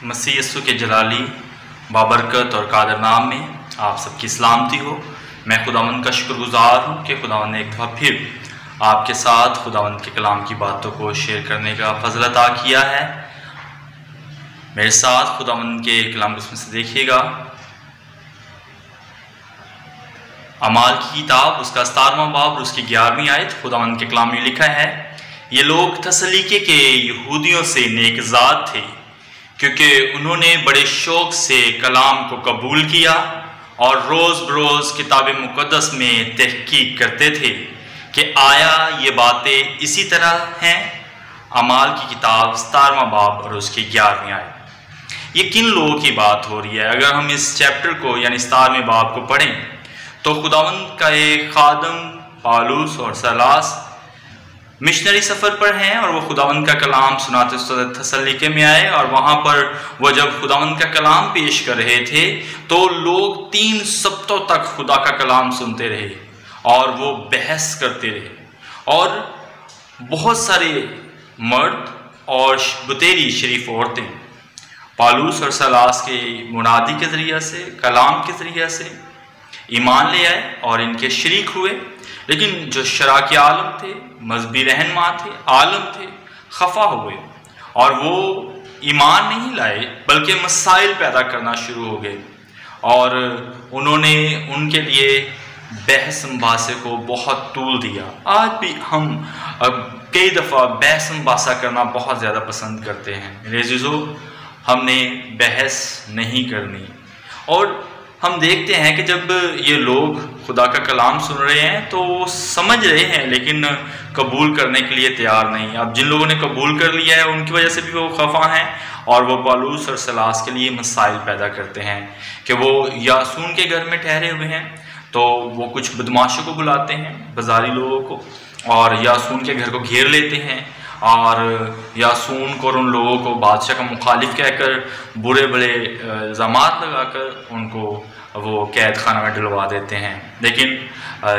मसीह यस्सु के जलाली बाबरकत और कादर नाम में आप सबकी सलामती हो। मैं खुदावंद का शुक्रगुजार हूँ कि खुदावंद ने एक दफ़ा फिर आपके साथ खुदावंद के कलाम की बातों को शेयर करने का फजल अता किया है। मेरे साथ खुदावंद के कलाम को से देखिएगा। अमाल की किताब उसका 17वां बाब और उसकी 11वीं आयत। खुदावंद के कलाम में लिखा है, ये लोग थसलीके के यहूदियों से नेकज़ाद थे क्योंकि उन्होंने बड़े शौक से कलाम को कबूल किया और रोज़ बरोज़ किताब मुक़द्दस में तहकीक करते थे कि आया ये बातें इसी तरह हैं। अमाल की किताब 17वां बाब और उसकी 11वीं आयत। ये किन लोगों की बात हो रही है? अगर हम इस चैप्टर को यानी 17वें बाब को पढ़ें तो खुदावंद का एक खादम पालूस और सलास मिशनरी सफ़र पर हैं और वो खुदावंद का कलाम सुनाते थसलीके में आए। और वहाँ पर वो जब खुदावंद का कलाम पेश कर रहे थे तो लोग 3 सप्ताह तक खुदा का कलाम सुनते रहे और वो बहस करते रहे। और बहुत सारे मर्द और बुतेरी शरीफ औरतें पालूस और सलास के मुनादी के ज़रिए से कलाम के ज़रिए से ईमान ले आए और इनके शरीक हुए। लेकिन जो शराके आलम थे, मजहबी रहनुमा थे, आलम थे, खफा हुए और वो ईमान नहीं लाए बल्कि मसाइल पैदा करना शुरू हो गए और उन्होंने उनके लिए बहस मुबासे को बहुत तूल दिया। आज भी हम कई दफ़ा बहस मुबासा करना बहुत ज़्यादा पसंद करते हैं। मेरे अज़ीज़ों, हमने बहस नहीं करनी। और हम देखते हैं कि जब ये लोग खुदा का कलाम सुन रहे हैं तो वो समझ रहे हैं लेकिन कबूल करने के लिए तैयार नहीं। अब जिन लोगों ने कबूल कर लिया है उनकी वजह से भी वो खफा हैं और वो पालूस और सलास के लिए मसाइल पैदा करते हैं कि वो यासून के घर में ठहरे हुए हैं तो वो कुछ बदमाशों को बुलाते हैं, बाजारी लोगों को, और यासून के घर को घेर लेते हैं और यासून को और उन लोगों को बादशाह का मुखालिफ कहकर बुरे बड़े इल्ज़ामात लगाकर उनको वो कैद खाना में डलवा देते हैं। लेकिन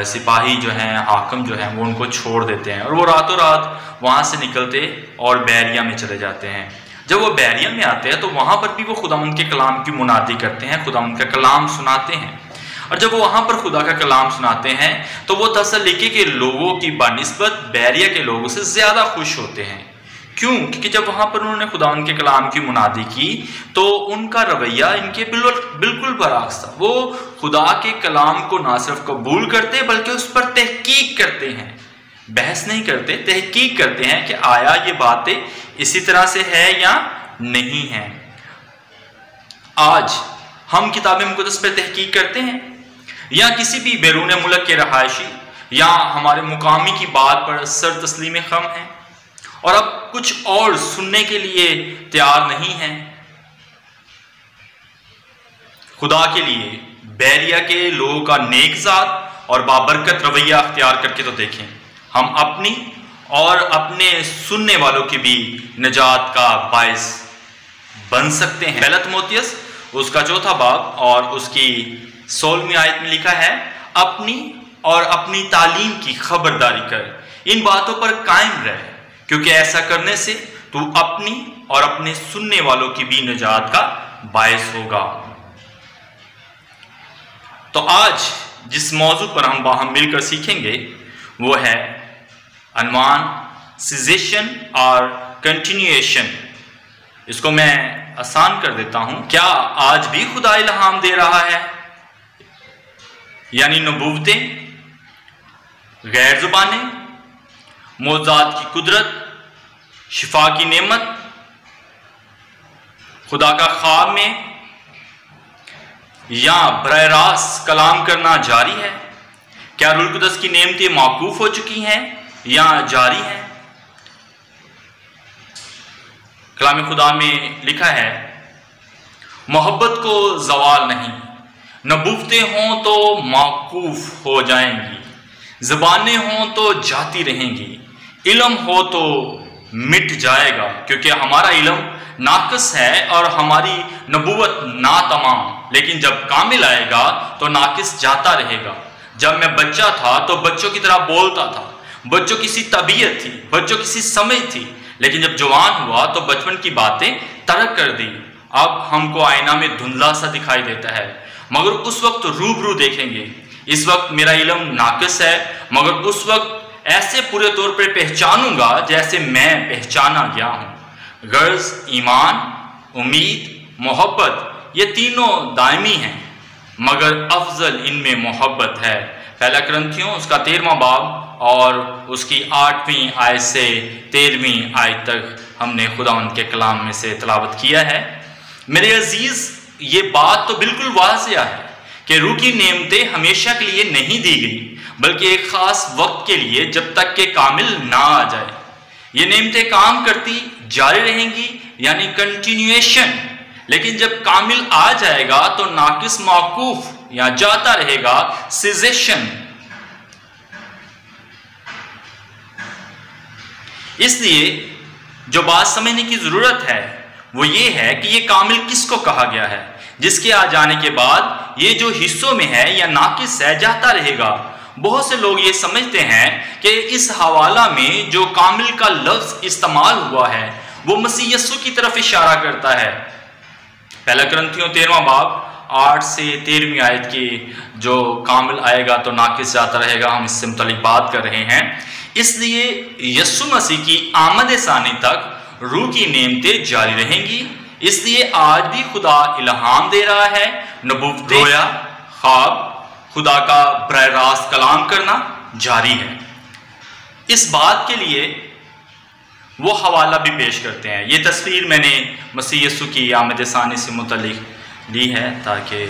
सिपाही जो हैं, हाकिम जो हैं, वो उनको छोड़ देते हैं और वो रातों रात वहाँ से निकलते और बैरिया में चले जाते हैं। जब वो बैरिया में आते हैं तो वहाँ पर भी वो खुदावंद के कलाम की मुनादी करते हैं, खुदावंद का कलाम सुनाते हैं। और जब वो वहाँ पर खुदा का कलाम सुनाते हैं तो वो थसलीके के लोगों की बानिस्बत बैरिया के लोगों से ज़्यादा खुश होते हैं। क्यों? क्योंकि जब वहाँ पर उन्होंने खुदावंद के कलाम की मुनादी की तो उनका रवैया इनके बिल्कुल बरअक्स था। वो खुदा के कलाम को ना सिर्फ कबूल करते बल्कि उस पर तहकीक करते हैं। बहस नहीं करते, तहकीक करते हैं कि आया ये बातें इसी तरह से है या नहीं है। आज हम किताब मुक़द्दस पर तहकीक करते हैं या किसी भी बैरून मुल्क के रहायशी या हमारे मुकामी की बात पर सर तस्लीम खम है और अब कुछ और सुनने के लिए तैयार नहीं है। खुदा के लिए बैरिया के लोगों का नेकज़ाद और बाबरकत रवैया अख्तियार करके तो देखें, हम अपनी और अपने सुनने वालों की भी निजात का बायस बन सकते हैं। पहला तिमोथियस उसका 4था बाब और उसकी 16वीं आयत में लिखा है, अपनी और अपनी तालीम की खबरदारी कर, इन बातों पर कायम रह, क्योंकि ऐसा करने से तू अपनी और अपने सुनने वालों की भी निजात का बायस होगा। तो आज जिस मौजू पर हम मिलकर सीखेंगे वो है अनवान सीजेशन और कंटिन्यूएशन। इसको मैं आसान कर देता हूं। क्या आज भी खुदा इल्हाम दे रहा है? यानी नबूवतें, गैर जुबानें, मौज़ात की कुदरत, शिफा की नेमत, खुदा का ख्वाब में या बराह रास्त कलाम करना जारी है? क्या रूह कुदस की नेमतें मौकूफ हो चुकी हैं या जारी हैं? कलाम खुदा में लिखा है, मोहब्बत को जवाल नहीं, नबूवतें हों तो मौकूफ हो जाएंगी, ज़बानें हों तो जाती रहेंगी, इल्म हो तो मिट जाएगा, क्योंकि हमारा इल्म नाक़िस है और हमारी नबूवत नातमाम, लेकिन जब कामिल आएगा तो नाक़िस जाता रहेगा। जब मैं बच्चा था तो बच्चों की तरह बोलता था, बच्चों की सी तबीयत थी, बच्चों की सी समझ थी, लेकिन जब जवान हुआ तो बचपन की बातें तर्क कर दी। अब हमको आईना में धुंधला सा दिखाई देता है, मगर उस वक्त रूबरू देखेंगे। इस वक्त मेरा इल्म नाकिस है, मगर उस वक्त ऐसे पूरे तौर पर पहचानूंगा जैसे मैं पहचाना गया हूँ। गर्ज, ईमान, उम्मीद, मोहब्बत, ये तीनों दायमी हैं, मगर अफजल इनमें मोहब्बत है। पहला कुरिन्थियों उसका 13वां बाब और उसकी 8वीं आयत से 13वीं आयत तक हमने खुदावंद के कलाम में से तिलावत किया है। मेरे अजीज, ये बात तो बिल्कुल वाज़िया है कि रूह की नेमतें हमेशा के लिए नहीं दी गई, बल्कि एक खास वक्त के लिए, जब तक के कामिल ना आ जाए। ये नेमतें काम करती जारी रहेंगी, यानी कंटिन्यूएशन। लेकिन जब कामिल आ जाएगा तो नाकिस मौकूफ या जाता रहेगा, सिजेशन। इसलिए जो बात समझने की जरूरत है वो ये है कि ये कामिल किसको कहा गया है, जिसके आ जाने के बाद ये जो हिस्सों में है या नाकिस है जाता रहेगा। बहुत से लोग ये समझते हैं कि इस हवाला में जो कामिल का लफ्ज इस्तेमाल हुआ है वो मसीह यीशु की तरफ इशारा करता है। पहला कुरिन्थियों 13वां बाब 8 से 13वीं आयत की जो कामिल आएगा तो नाकिस जाता रहेगा, हम इससे मुतालिक बात कर रहे हैं। इसलिए यीशु मसीह की आमद सानी तक रूह की नेमतें जारी रहेंगी। इसलिए आज भी खुदा इल्हाम दे रहा है, नबूवतें, रोया, ख्वाब, खुदा का बराह रास्त कलाम करना जारी है। इस बात के लिए वो हवाला भी पेश करते हैं। ये तस्वीर मैंने मसीह यीशु की आमद सानी से मुतल्लिक ली है, ताकि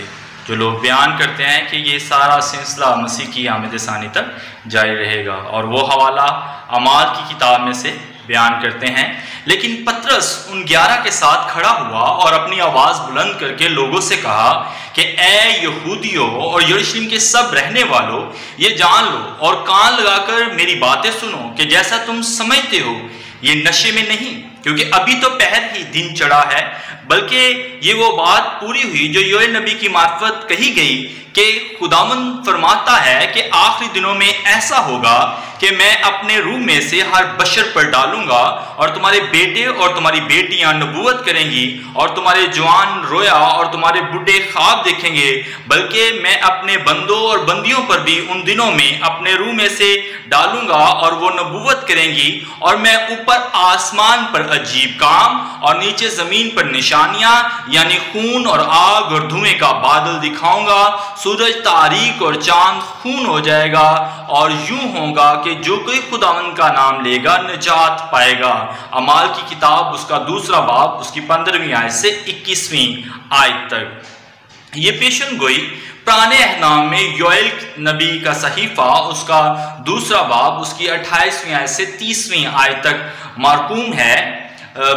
जो लोग बयान करते हैं कि ये सारा सिलसिला मसीह की आमद सानी तक जारी रहेगा, और वो हवाला अमाल की किताब में से बयान करते हैं। लेकिन पतरस उन 11 के साथ खड़ा हुआ और अपनी आवाज़ बुलंद करके लोगों से कहा कि ए यहूदियों और यरूशलेम के सब रहने वालों, ये जान लो और कान लगाकर मेरी बातें सुनो कि जैसा तुम समझते हो ये नशे में नहीं, क्योंकि अभी तो पहर ही दिन चढ़ा है, बल्कि ये वो बात पूरी हुई जो योएल नबी की मार्फत कही गई कि खुदावंद फरमाता है कि आखिरी दिनों में ऐसा होगा कि मैं अपने रूह में से हर बशर पर डालूंगा, और तुम्हारे बेटे और तुम्हारी बेटियां नबूवत करेंगी, और तुम्हारे जवान रोया और तुम्हारे बूढ़े ख्वाब देखेंगे, बल्कि मैं अपने बंदों और बंदियों पर भी उन दिनों में अपने रूह में से डालूंगा और वो नबूवत करेंगी। और मैं ऊपर आसमान पर अजीब काम और नीचे जमीन पर निशानियां, यानी खून और आग और धुएं का बादल दिखाऊंगा। सूरज तारीक और चांद खून हो जाएगा, और यूं होगा कि जो कोई खुदावंद का नाम लेगा निजात पाएगा। अमाल की किताब उसका 2 बाब उसकी 15वीं आयत से 21वीं आयत तक। ये पेशन गोई पुराने अहनाम में योएल नबी का सहीफा उसका 2 बाब उसकी 28वीं आयत से 30वीं आयत तक मारकूम है।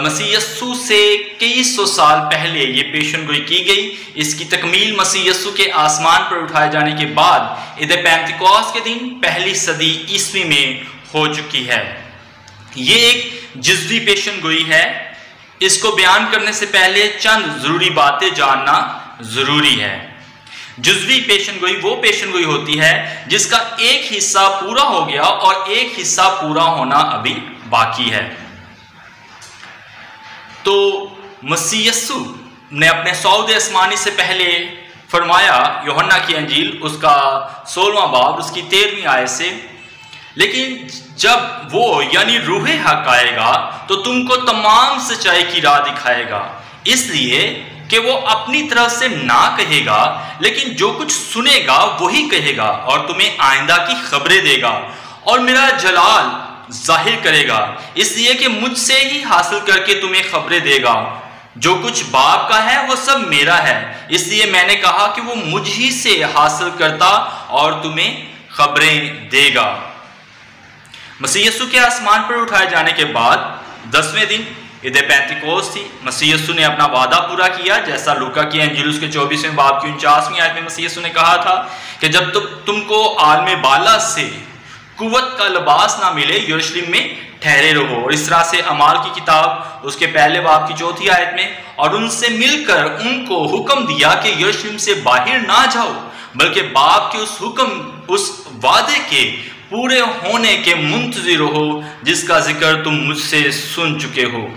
मसीह यस्सु से कई सौ साल पहले ये पेशन गोई की गई। इसकी तकमील मसीह यस्सु के आसमान पर उठाए जाने के बाद ईद पेंतिकोस्त के दिन पहली सदी ईस्वी में हो चुकी है। ये एक जिज़वी पेशन गोई है। इसको बयान करने से पहले चंद जरूरी बातें जानना जरूरी है। जुज़वी पेशन गोई वो पेशन गोई होती है जिसका एक हिस्सा पूरा हो गया और एक हिस्सा पूरा होना अभी बाकी है। तो मसीह यस्सु ने अपने सऊद आसमानी से पहले फरमाया, यूहन्ना की अंजील उसका 16वां बाब उसकी 13वीं आयत से, लेकिन जब वो यानी रूहे हक आएगा तो तुमको तमाम सच्चाई की राह दिखाएगा, इसलिए कि वो अपनी तरफ से ना कहेगा, लेकिन जो कुछ सुनेगा वही कहेगा और तुम्हें आइंदा की खबरें देगा और मेरा जलाल जाहिर करेगा, इसलिए कि मुझसे ही हासिल करके तुम्हें खबरें देगा। जो कुछ बाप का है वो सब मेरा है, इसलिए मैंने कहा कि वो मुझ ही से हासिल करता और तुम्हें खबरें देगा। मसीह यीशु के आसमान पर उठाए जाने के बाद 10वें दिन ईद पेंतिकोस्त थी। मसीह यीशु ने अपना वादा पूरा किया, जैसा लूका की अंजील उसके 24वें बाब की 49वीं आयत में मसीह यीशु ने कहा था कि जब तुमको आलमे बाला से कुव्वत का लिबास ना मिले यरूशलेम में ठहरे रहो। और इस तरह से अमाल की किताब उसके पहले बाब की 4थी आयत में, और उनसे मिलकर उनको हुक्म दिया कि यरूशलेम से बाहर ना जाओ, बल्कि बाप के उस हुक्म उस वादे के पूरे होने के मुंतजिर हो जिसका जिक्र तुम मुझसे सुन चुके हो।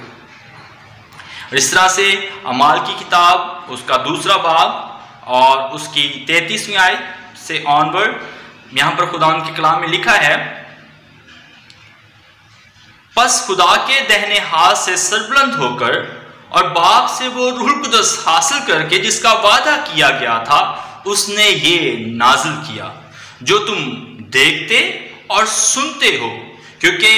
इस तरह से अमाल की किताब उसका 2 बाब और उसकी 33वीं आयत से ऑनवर्ड यहाँ पर खुदावंद के कलाम में लिखा है, बस खुदा के दाहिने हाथ से सरबुलंद होकर और बाप से वो रूह कुदस हासिल करके जिसका वादा किया गया था उसने ये नाजिल किया जो तुम देखते और सुनते हो। क्योंकि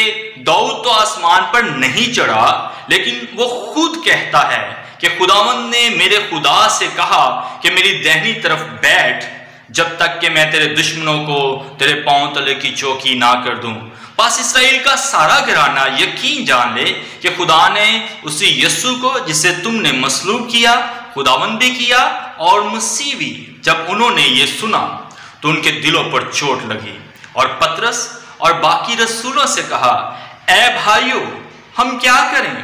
दाऊद तो आसमान पर नहीं चढ़ा, लेकिन वो खुद कहता है कि खुदावंद ने मेरे खुदा से कहा कि मेरी दाहिनी तरफ बैठ जब तक कि मैं तेरे दुश्मनों को तेरे पांव तले की चौकी ना कर दूं। पास इसराइल का सारा घराना यकीन जान ले कि खुदा ने उसी यीशु को जिसे तुमने मसलूब किया खुदावंद भी किया और मसीह भी। जब उन्होंने ये सुना तो उनके दिलों पर चोट लगी और पतरस और बाकी रसूलों से कहा, ऐ भाइयों हम क्या करें?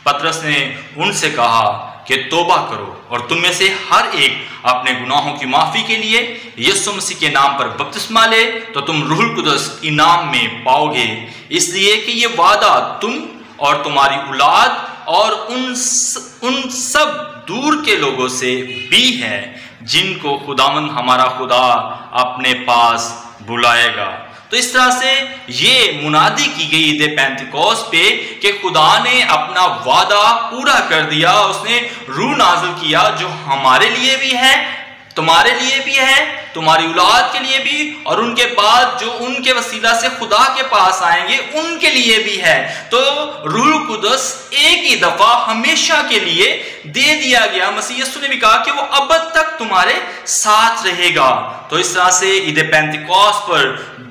पतरस ने उनसे कहा कि तौबा करो और तुम में से हर एक अपने गुनाहों की माफी के लिए यीशु मसीह के नाम पर बपतिस्मा ले तो तुम रूह कुदस इनाम में पाओगे। इसलिए कि ये वादा तुम और तुम्हारी औलाद और उन सब दूर के लोगों से भी है जिनको खुदावंद हमारा खुदा अपने पास बुलाएगा। तो इस तरह से ये मुनादी की गई ईद पेंतिकोस्त पे कि खुदा ने अपना वादा पूरा कर दिया। उसने रूह नाजिल किया जो हमारे लिए भी है, तुम्हारे लिए भी है, तुम्हारी औलाद के लिए भी और उनके बाद जो उनके वसीला से खुदा के पास आएंगे उनके लिए भी है। तो रूह कुदस एक ही दफा हमेशा के लिए दे दिया गया। मसीह यीशु ने भी कहा कि वो अब तक तुम्हारे साथ रहेगा। तो इस तरह से ईद पेंतिकोस्त पर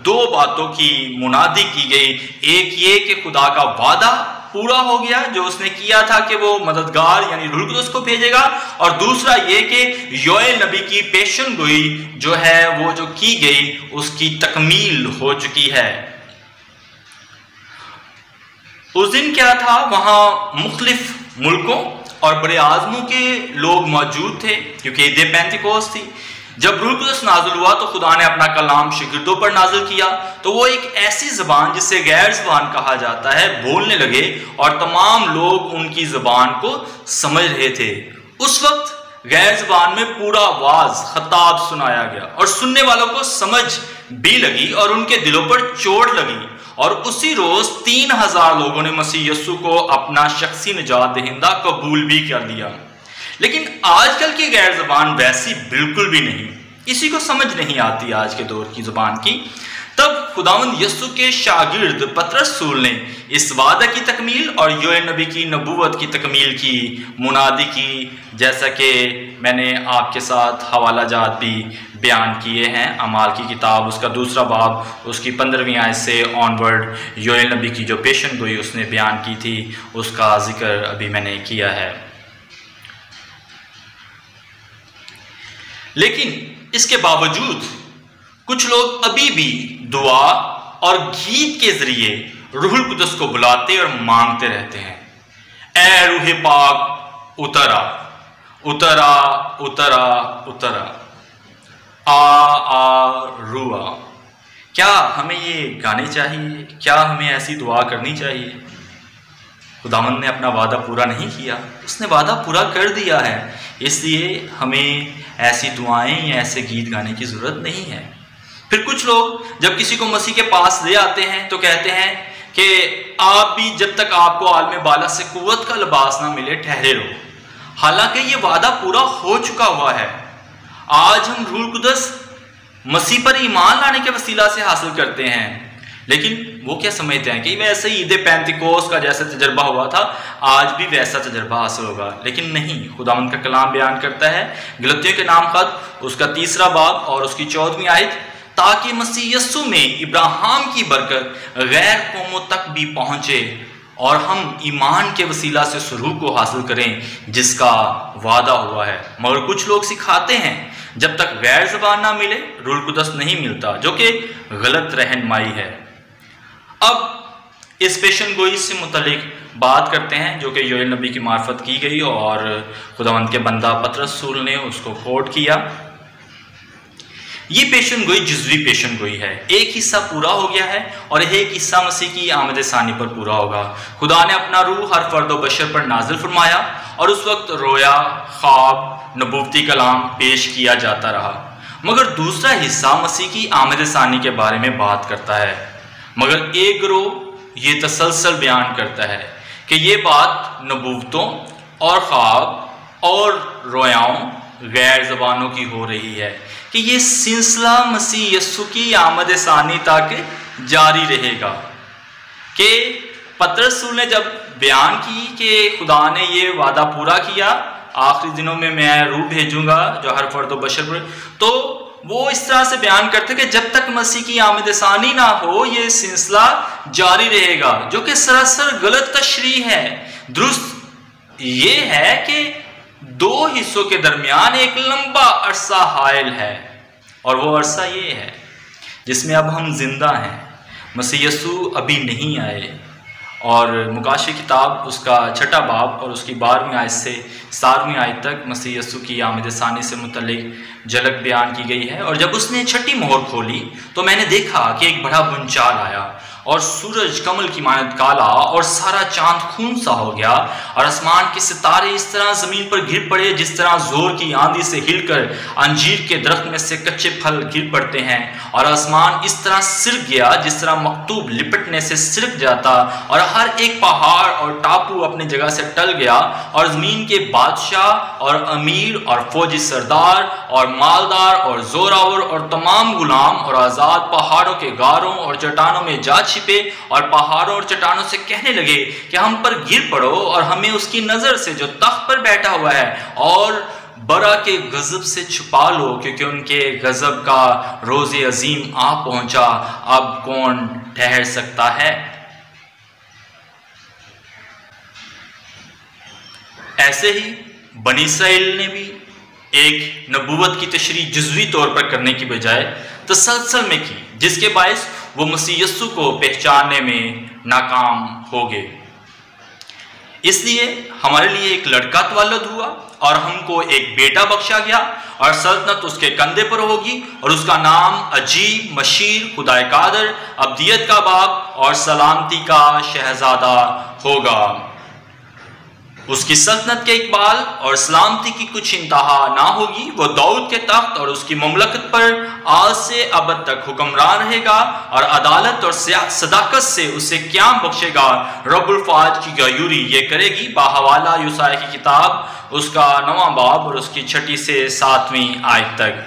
2 बातों की मुनादी की गई। एक ये कि खुदा का वादा पूरा हो गया जो उसने किया था कि वो मददगार यानी रूह कुदस को भेजेगा, और दूसरा ये कि योएल नबी की पेशन गोई जो है वो जो की गई उसकी तकमील हो चुकी है। उस दिन क्या था, वहां मुख्तलिफ मुल्कों और बड़े आज़मों के लोग मौजूद थे क्योंकि ईद पेंतिकोस्त थी। जब रूह कुदस नाजिल हुआ तो खुदा ने अपना कलाम शागिर्दों पर नाजिल किया तो वो एक ऐसी ज़बान जिसे गैर ज़बान कहा जाता है बोलने लगे और तमाम लोग उनकी ज़बान को समझ रहे थे। उस वक्त गैर ज़बान में पूरा आवाज़ खताब सुनाया गया और सुनने वालों को समझ भी लगी और उनके दिलों पर चोट लगी। और उसी रोज़ 3000 लोगों ने मसीह यीशु को अपना शख्सी निजात दहिंदा कबूल भी कर दिया। लेकिन आजकल की गैर ज़बान वैसी बिल्कुल भी नहीं, किसी को समझ नहीं आती आज के दौर की ज़बान की। तब खुदावंद यीशु के शागिर्द पतरस रसूल ने इस वादा की तकमील और योएल नबी की नबूवत की तकमील की मुनादी की, जैसा कि मैंने आपके साथ हवाला जात भी बयान किए हैं। अमाल की किताब उसका 2 बाब उसकी 15वीं आयत से ऑनवर्ड योएल नबी की जो पेशन गोई उसने बयान की थी उसका जिक्र अभी मैंने किया है। लेकिन इसके बावजूद कुछ लोग अभी भी दुआ और गीत के जरिए रूहुल कुदस को बुलाते और मांगते रहते हैं, ऐ रूह पाक उतरा उतरा उतरा उतरा, आ रुआ। क्या हमें ये गाने चाहिए? क्या हमें ऐसी दुआ करनी चाहिए? खुदावंद ने अपना वादा पूरा नहीं किया, उसने वादा पूरा कर दिया है। इसलिए हमें ऐसी दुआएं या ऐसे गीत गाने की ज़रूरत नहीं है। फिर कुछ लोग जब किसी को मसीह के पास ले आते हैं तो कहते हैं कि आप भी जब तक आपको आलम बाला से कुव्वत का लिबास ना मिले ठहरे रहो। हालांकि ये वादा पूरा हो चुका हुआ है। आज हम रूह कुदस मसीह पर ईमान लाने के वसीला से हासिल करते हैं, लेकिन वो क्या समझते हैं कि वैसे ही ईद पेंतिकोस्त का जैसा तजर्बा हुआ था आज भी वैसा तजर्बा हासिल होगा। लेकिन नहीं, खुदावंद का कलाम बयान करता है गलतियों के नाम खत उसका 3 बाब और उसकी 14वीं आयत, ताकि मसीह यीशु में इब्राहिम की बरकत गैर कौमों तक भी पहुंचे और हम ईमान के वसीला से सुरूर को हासिल करें जिसका वादा हुआ है। मगर कुछ लोग सिखाते हैं जब तक गैर ज़बान ना मिले रूह कुदस नहीं मिलता, जो कि गलत रहनुमाई है। अब इस पेशन गोई से मुतलिक बात करते हैं जो कि योएल नबी की मार्फत की गई और खुदावंद के बंदा पतरस रसूल ने उसको कोट किया। ये पेशन गोई जुज़वी पेशन गोई है। एक हिस्सा पूरा हो गया है और एक हिस्सा मसीह की आमद सानी पर पूरा होगा। खुदा ने अपना रूह हर फर्द व बशर पर नाजिल फरमाया और उस वक्त रोया, ख्वाब, नबूवती कलाम पेश किया जाता रहा। मगर दूसरा हिस्सा मसीह की आमद सानी के बारे में बात करता है। मगर एक ग्रोह ये तसलसल बयान करता है कि ये बात नबूवतों और ख्वाब और रोयाओं गैर ज़बानों की हो रही है कि ये सिलसिला मसीह यस्सु की आमद सानी तक जारी रहेगा। कि पतरस रसूल ने जब बयान की कि खुदा ने ये वादा पूरा किया, आखिरी दिनों में मैं रूह भेजूंगा जो हर फर्द व बशर पर, तो वो इस तरह से बयान करते कि जब तक मसीह की आमद सानी ना हो ये सिलसिला जारी रहेगा, जो कि सरासर गलत तशरीह है। दुरुस्त ये है कि दो हिस्सों के दरमियान एक लंबा अरसा हायल है और वो अरसा ये है जिसमें अब हम जिंदा हैं। मसीह यस्सु अभी नहीं आए और मुकाशी किताब उसका 6 बाब और उसकी 12वीं आयत से 7वीं आयत तक मसीह यस्सु की आमद सानी से मुतल्लिक झलक बयान की गई है। और जब उसने 6ठी मोहर खोली तो मैंने देखा कि एक बड़ा भूचाल आया और सूरज कमल की मानद काला और सारा चांद खून सा हो गया और आसमान के सितारे इस तरह जमीन पर गिर पड़े जिस तरह जोर की आंधी से हिलकर अंजीर के दरख्त में से कच्चे फल गिर पड़ते हैं। और आसमान इस तरह सिरक गया जिस तरह मकतूब लिपटने से सिरक जाता और हर एक पहाड़ और टापू अपनी जगह से टल गया और जमीन के बादशाह और अमीर और फौजी सरदार और मालदार और जोरावर और तमाम गुलाम और आज़ाद पहाड़ों के गारों और चट्टानों में जा छिपे और पहाड़ों और चट्टानों से कहने लगे कि हम पर गिर पड़ो और हमें उसकी नजर से जो तख्त पर बैठा हुआ है और बरा के गजब से छुपा लो, क्योंकि उनके गजब का रोज़ अजीम आ पहुंचा, अब कौन ठहर सकता है। ऐसे ही बनी इस्राएल ने भी एक नबूवत की तशरीह जुज़वी तौर पर करने की बजाय तसलसल में की, जिसके बायस वो मसीह यस्सु को पहचानने में नाकाम हो गए। इसलिए हमारे लिए एक लड़का तवल्लुद हुआ और हमको एक बेटा बख्शा गया और सल्तनत उसके कंधे पर होगी और उसका नाम अजीब, मशीर, खुदाए कादर, अब्दियत का बाप और सलामती का शहजादा होगा। उसकी सल्तनत के इकबाल और सलामती की कुछ इंतहा ना होगी। वो दाऊद के तख्त और उसकी ममलकत पर आज से अब तक हुक्मरान रहेगा और अदालत और सदाकत से उसे क़याम बख्शेगा। रब्बुल फ़ाज की गयूरी ये करेगी। बाहवाला यूसाया की किताब उसका 9वां बाब और उसकी 6 से 7वीं आयत तक।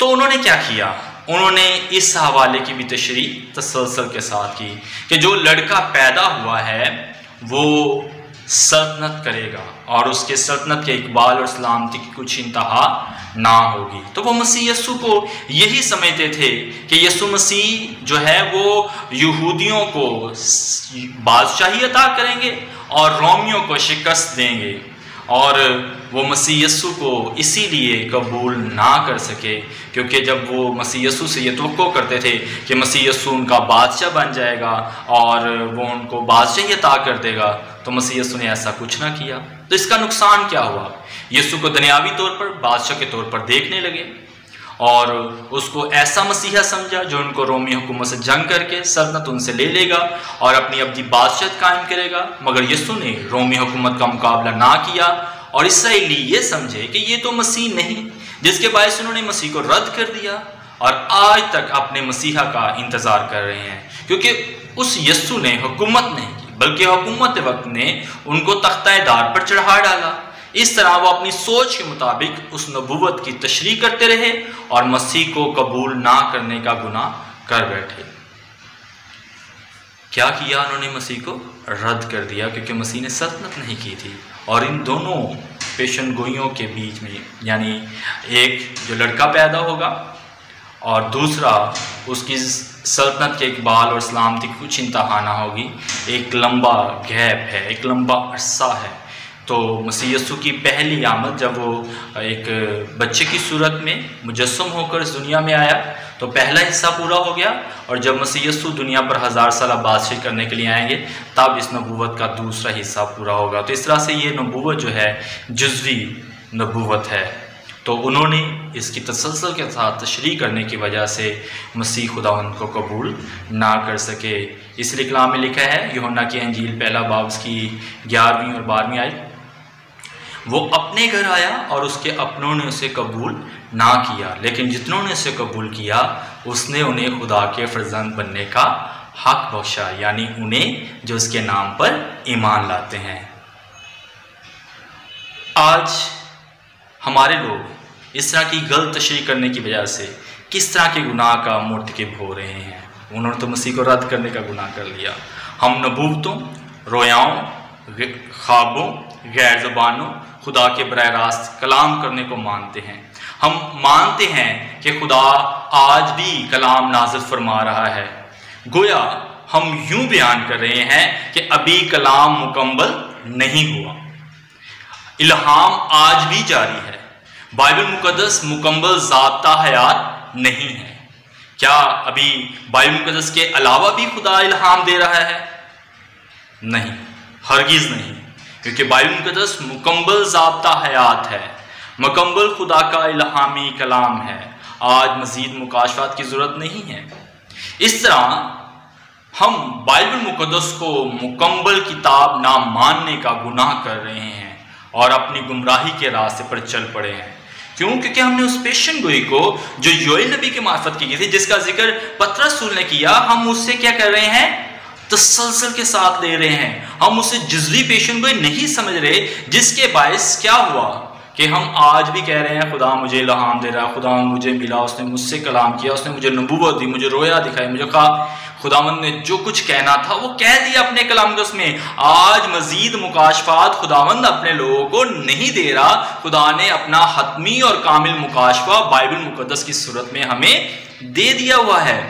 तो उन्होंने क्या किया? उन्होंने इस हवाले की भी तशरीह तसलसल के साथ की कि जो लड़का पैदा हुआ है वो सल्तनत करेगा और उसके सल्तनत के इकबाल और सलामती की कुछ इंतहा ना होगी। तो वो मसीह यस्सु को यही समझते थे कि यस्सु मसीह जो है वो यहूदियों को बादशाही अता करेंगे और रोमियों को शिकस्त देंगे। और वो मसीह यस्सु को इसीलिए कबूल ना कर सके क्योंकि जब वो मसीह यस्सु से ये तवक्को करते थे कि मसीह यस्सु उनका बादशाह बन जाएगा और वो उनको बादशाही अता कर देगा, तो मसीह यस्सु ने ऐसा कुछ ना किया। तो इसका नुकसान क्या हुआ? यस्सु को दुनियावी तौर पर बादशाह के तौर पर देखने लगे और उसको ऐसा मसीहा समझा जो उनको रोमी हुकूमत से जंग करके सल्तनत उनसे ले लेगा और अपनी अब्दी बादशाहत कायम करेगा। मगर यस्सु ने रोमी हुकूमत का मुकाबला ना किया और इसराइली ये समझे कि ये तो मसीह नहीं, जिसके बायस उन्होंने मसीह को रद्द कर दिया और आज तक अपने मसीहा का इंतज़ार कर रहे हैं, क्योंकि उस यस्सु ने हुकूमत नहीं की बल्कि हुकूमत वक्त ने उनको तख्ता-ए-दार पर चढ़ा डाला। इस तरह वो अपनी सोच के मुताबिक उस नबूवत की तशरीह करते रहे और मसीह को कबूल ना करने का गुनाह कर बैठे। क्या किया उन्होंने? मसीह को रद्द कर दिया क्योंकि मसीह ने सल्तनत नहीं की थी। और इन दोनों पेशन गोइयों के बीच में, यानी एक जो लड़का पैदा होगा और दूसरा उसकी सल्तनत के इकबाल और सलामती की कुछ इंतहा ना होगी, एक लंबा गैप है, एक लंबा अरसा है। तो मसीह यस्सु की पहली आमद जब वो एक बच्चे की सूरत में मुजस्सम होकर इस दुनिया में आया तो पहला हिस्सा पूरा हो गया, और जब मसीह यस्सु दुनिया पर 1000 साल बादशाही करने के लिए आएंगे तब इस नबूवत का दूसरा हिस्सा पूरा होगा। तो इस तरह से ये नबूवत जो है जुज़वी नबूवत है तो उन्होंने इसकी तसलसल के साथ तशरीह करने की वजह से मसीह खुदावंद को कबूल ना कर सके। इसलिए कलाम में लिखा है, यूहन्ना की अंजील पहला बाब उसकी 11वीं और 12वीं आयत, वो अपने घर आया और उसके अपनों ने उसे कबूल ना किया, लेकिन जितनों ने उसे कबूल किया उसने उन्हें खुदा के फर्जंद बनने का हक बख्शा, यानी उन्हें जो उसके नाम पर ईमान लाते हैं। आज हमारे लोग इस तरह की गलत तशरीह करने की वजह से किस तरह के गुनाह का मुर्तकिब हो रहे हैं। उन्होंने तो मसीह को रद्द करने का गुनाह कर लिया। हम नबूवतों, रोयाओं, ख्वाबों, गैर ज़बानों, खुदा के बराह रास्त कलाम करने को मानते हैं। हम मानते हैं कि खुदा आज भी कलाम नाज़िल फरमा रहा है। गोया हम यूं बयान कर रहे हैं कि अभी कलाम मुकम्मल नहीं हुआ, इल्हाम आज भी जारी है। बाइबल मुकद्दस मुकम्मल ज़ाब्ता हयात नहीं है। क्या अभी बाइबल मुकद्दस के अलावा भी खुदा इल्हाम दे रहा है? नहीं, हरगिज़ नहीं, क्योंकि बाइबल मुकद्दस मुकम्मल ज़ाब्ता हयात है, मुकम्मल खुदा का इल्हामी कलाम है। आज मज़ीद मुकाशफात की ज़रूरत नहीं है। इस तरह हम बाइबल मुकद्दस को मुकम्मल किताब ना मानने का गुनाह कर रहे हैं और अपनी गुमराही के रास्ते पर चल पड़े हैं। क्यों? क्योंकि हमने उस पेशन गोई को जो योएल नबी के मार्फत की गई थी, जिसका जिक्र पतरस रसूल ने किया, हम उससे क्या कर रहे हैं? तसलसल के साथ ले रहे हैं। हम उसे जुज़वी पेशन गोई नहीं समझ रहे, जिसके बायस क्या हुआ कि हम आज भी कह रहे हैं खुदा मुझे इल्हाम दे रहा है, खुदा मुझे मिला, उसने मुझसे कलाम किया, उसने मुझे नबूवत दी, मुझे रोया दिखाई, मुझे कहा, खुदावंद ने जो कुछ कहना था वो कह दिया अपने कलाम में। आज मजीद मुकाशफात खुदावंद अपने लोगों को नहीं दे रहा। खुदा ने अपना हतमी और कामिल मुकाशफा बाइबल मुकद्दस की सूरत में हमें दे दिया हुआ है।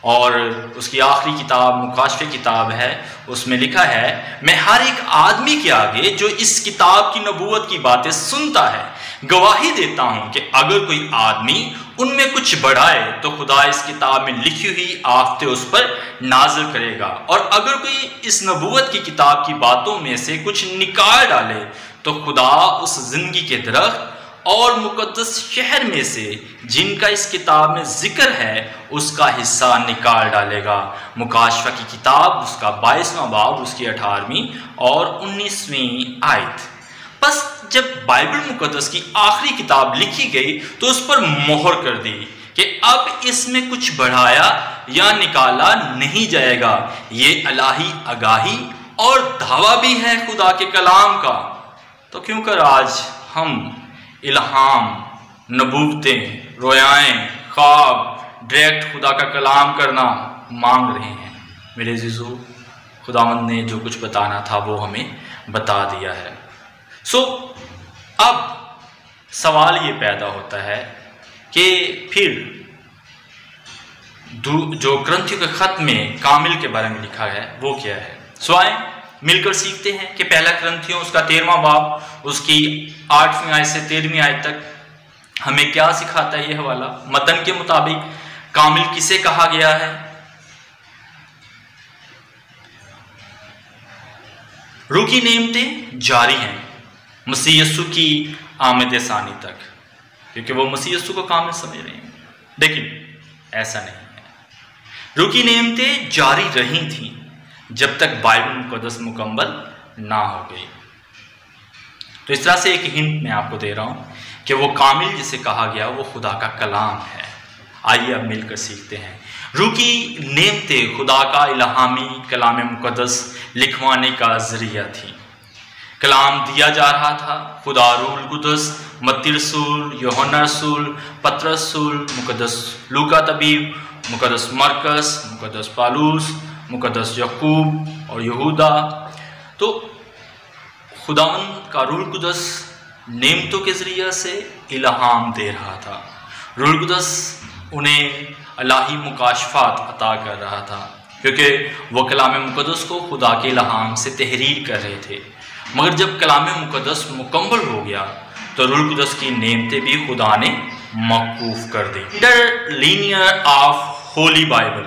और उसकी आखिरी किताब मुकाशफे किताब है, उसमें लिखा है, मैं हर एक आदमी के आगे जो इस किताब की नबूवत की बातें सुनता है गवाही देता हूं कि अगर कोई आदमी उनमें कुछ बढ़ाए तो खुदा इस किताब में लिखी हुई आफतें उस पर नाजिल करेगा, और अगर कोई इस नबूवत की किताब की बातों में से कुछ निकाल डाले तो खुदा उस जिंदगी के दरख्त और मुकद्दस शहर में से जिनका इस किताब में जिक्र है उसका हिस्सा निकाल डालेगा। मुकाशफा की किताब उसका 22वां बाब उसकी 18वीं और 19वीं आयत। बस जब बाइबल मुकद्दस की आखिरी किताब लिखी गई तो उस पर मोहर कर दी कि अब इसमें कुछ बढ़ाया या निकाला नहीं जाएगा। ये इलाही आगाही और दावा भी है खुदा के कलाम का। तो क्यों कर आज हम इल्हाम, नबूवतें, रोयाएं, ख्वाब, डायरेक्ट खुदा का कलाम करना मांग रहे हैं? मेरे अज़ीज़ों, खुदावंद ने जो कुछ बताना था वो हमें बता दिया है। अब सवाल ये पैदा होता है कि फिर जो ग्रंथियों के खत में कामिल के बारे में लिखा है वो क्या है? आए मिलकर सीखते हैं कि पहला ग्रंथियों उसका 13वां बाब उसकी 8वीं आयत से 13वीं आयत तक हमें क्या सिखाता है। ये हवाला मतन के मुताबिक कामिल किसे कहा गया है? रूकी नेमतें जारी हैं मसीह यस्सु की आमद सानी तक, क्योंकि वो मसीह यस्सु को कामिल समझ रहे हैं। लेकिन ऐसा नहीं है। रूकी नेमतें जारी रही थी जब तक बाइबल मुकद्दस मुकम्मल ना हो गई। तो इस तरह से एक हिंट मैं आपको दे रहा हूं कि वो कामिल जिसे कहा गया वो खुदा का कलाम है। आइए अब मिलकर सीखते हैं। रूकी नेमतें खुदा का इल्हामी कलाम मुकद्दस लिखवाने का जरिया थी। कलाम दिया जा रहा था। खुदा रूहुल कुद्दस, मत्ती रसूल, यूहन्ना रसूल, पतरस रसूल, मुकद्दस लूका तबीब, मुकद्दस मरकस, मुकद्दस पालूस, मुकद्दस यकूब और यहूदा। तो खुदावंद का रूहुल कुद्दस नेमतों के ज़रिए से इल्हाम दे रहा था। रूहुल कुद्दस उन्हें इलाही मुकाशफात अता कर रहा था, क्योंकि वो कलाम मुकद्दस को खुदा के इल्हाम से तहरीर कर रहे थे। मगर जब कलाम मुकद्दस मुकम्मल हो गया तो रूहुल कुद्दस की नेमतें भी खुदा ने मौकूफ़ कर दी। इंटरलीनियर ऑफ होली बाइबल,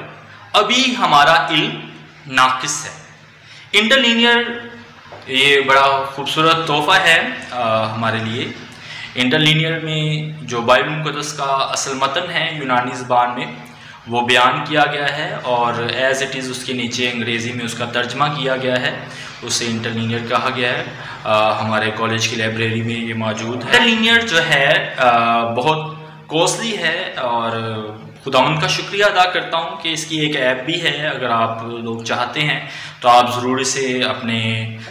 अभी हमारा इल्म नाकिस है। इंटरलीनियर ये बड़ा खूबसूरत तोहफ़ा है हमारे लिए। इंटरलीनियर में जो बाइबल मुक़द्दस का असल मतन है यूनानी ज़बान में वो बयान किया गया है और एज़ इट इज़ उसके नीचे अंग्रेज़ी में उसका तर्जमा किया गया है, उसे इंटरलीनियर कहा गया है। हमारे कॉलेज की लाइब्रेरी में ये मौजूद है। इंटरलीनियर जो है बहुत कॉस्टली है और खुदावंद का शुक्रिया अदा करता हूँ कि इसकी एक ऐप भी है। अगर आप लोग चाहते हैं तो आप ज़रूर इसे अपने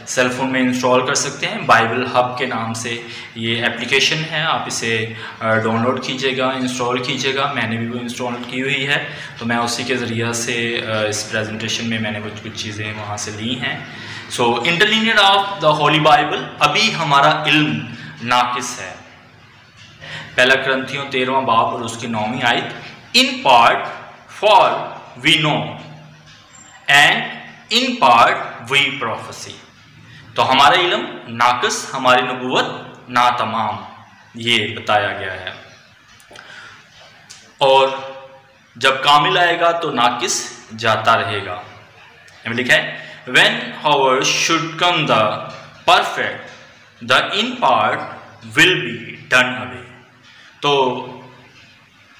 सेल फ़ोन में इंस्टॉल कर सकते हैं। बाइबल हब के नाम से ये एप्लीकेशन है, आप इसे डाउनलोड कीजिएगा, इंस्टॉल कीजिएगा। मैंने भी वो इंस्टॉल की हुई है, तो मैं उसी के ज़रिए से इस प्रेजेंटेशन में मैंने कुछ चीज़ें वहाँ से ली हैं। सो interlinear of the Holi Bible. अभी हमारा इल्म नाकिस है। पहला कुरिन्थियों 13वां बाब और उसकी 9वीं आयत। In part for we know and in part we prophesy। तो हमारा इल्म नाकिस, हमारी नबूवत नातमाम, ये बताया गया है। और जब कामिल आएगा तो नाकिस जाता रहेगा। हमें लिखा है when however should come the perfect the in part will be done away। तो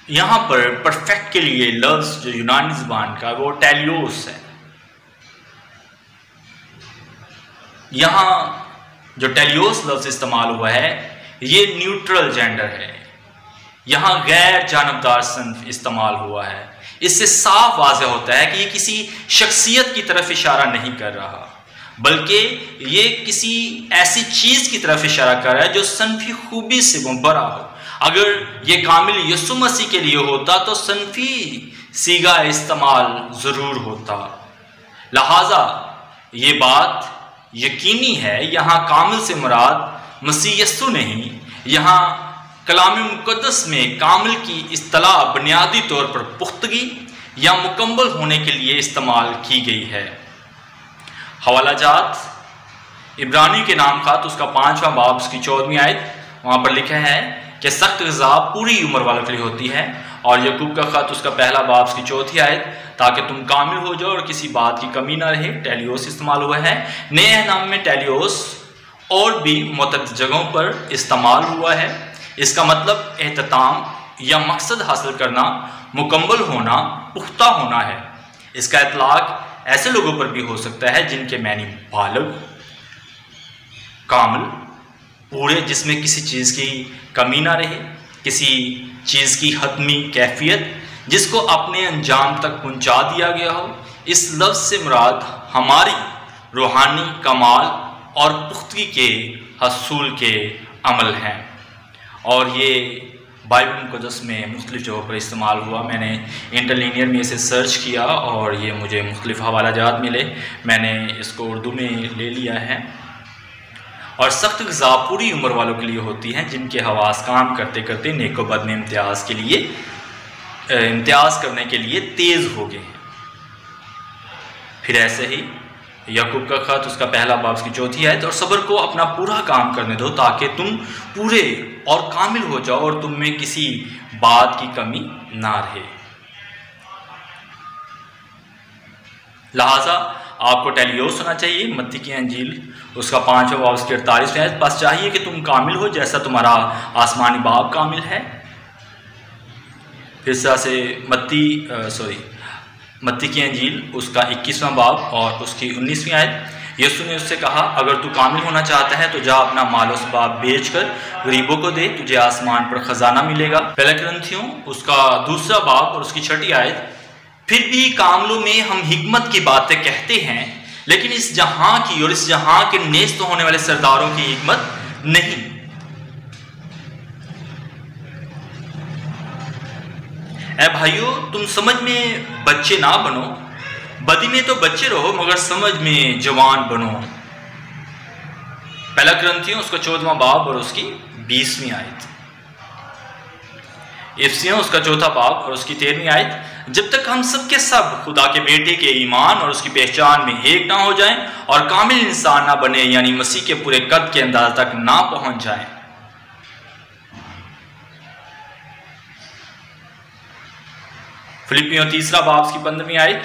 यहाँ पर परफेक्ट के लिए लफ्ज़ जो यूनानी ज़बान का वो टेलियोस है। यहाँ जो टेलियोस लफ्ज़ इस्तेमाल हुआ है ये न्यूट्रल जेंडर है। यहाँ गैर जानबदार सन्फ इस्तेमाल हुआ है। इससे साफ वाज़ेह होता है कि ये किसी शख्सियत की तरफ इशारा नहीं कर रहा, बल्कि ये किसी ऐसी चीज़ की तरफ इशारा कर रहा है जो सन्फी खूबी से मुबर्रा हो। अगर ये कामिल यीशु मसीह के लिए होता तो सन्फी सीगा इस्तेमाल ज़रूर होता। लिहाजा ये बात यकीनी है यहाँ कामिल से मुराद मसीह यीशु नहीं। यहाँ कलाम मुक़द्दस में कामिल की इस्तिलाह बुनियादी तौर पर पुख्तगी या मुकम्मल होने के लिए इस्तेमाल की गई है। हवाला जात इब्रानी के नाम खात उसका 5वां बाब उसकी 14वीं आयत, वहाँ पर लिखा है कि सख्त ग़ज़ा पूरी उम्र वालों के लिए होती है। और यकूब का ख़त उसका पहला बाब उसकी 4थी आयत, ताकि तुम कामिल हो जाओ और किसी बात की कमी ना रहे। टेलियोस इस्तेमाल हुआ है। नए अहनाम में टेलियोस और भी मुतअद्दिद जगहों पर इस्तेमाल हुआ है। इसका मतलब एहतमाम या मकसद हासिल करना, मुकम्मल होना, पुख्ता होना है। इसका इतलाक़ ऐसे लोगों पर भी हो सकता है जिनके मैनी बालिग, कामिल, पूरे, जिसमें किसी चीज़ की कमी ना रहे, किसी चीज़ की हतमी कैफियत जिसको अपने अंजाम तक पहुंचा दिया गया हो। इस लफ्ज़ से मुराद हमारी रूहानी कमाल और पुख्तगी के हसूल के अमल हैं। और ये बाइबल मुक़द्दस में मुख्तलिफ़ जगहों पर इस्तेमाल हुआ। मैंने इंटरलीनियर में इसे सर्च किया और ये मुझे मुख्तलिफ़ हवाला जात मिले। मैंने इसको उर्दू में ले लिया है। और सख्त ग़ज़ा पूरी उम्र वालों के लिए होती हैं जिनके हवास काम करते करते नेको बद में इम्तियाज़ करने के लिए तेज़ हो गए हैं। फिर ऐसे ही याकूब का ख़त उसका पहला बाब उसकी 4थी आयत, और सब्र को अपना पूरा काम करने दो ताकि तुम पूरे और कामिल हो जाओ और तुम में किसी बात की कमी ना रहे। लिहाजा आपको टेलियोस होना चाहिए। मत्ती की अंजील उसका 5वां बाब उसकी 48वीं आयत, बस चाहिए कि तुम कामिल हो जैसा तुम्हारा आसमानी बाप कामिल है। फिर से मत्ती की अंजील उसका 21वां बाब और उसकी 19वीं आयत, यीशु ने उससे कहा अगर तू कामिल होना चाहता है तो जा अपना मालो सबाब बेच कर गरीबों को दे, तुझे आसमान पर खजाना मिलेगा। पहला कुरिन्थियों उसका 2वां बाब और उसकी 6ठी आयत, फिर भी कामलों में हम हिकमत की बातें कहते हैं, लेकिन इस जहां की और इस जहां के नेस्त होने वाले सरदारों की हिकमत नहीं। ऐ भाइयों, तुम समझ में बच्चे ना बनो, बदी में तो बच्चे रहो मगर समझ में जवान बनो। पहला कुरिन्थियों उसका 14वां बाब और उसकी 20वीं आयत। इफिसियों उसका 4था बाब और उसकी 13वीं आयत, जब तक हम सब के सब खुदा के बेटे के ईमान और उसकी पहचान में एक ना हो जाएं और कामिल इंसान ना बने, यानी मसीह के पूरे कद के अंदाज तक ना पहुंच जाएं। फिलिपियों 3 बाब की 15वीं आयत,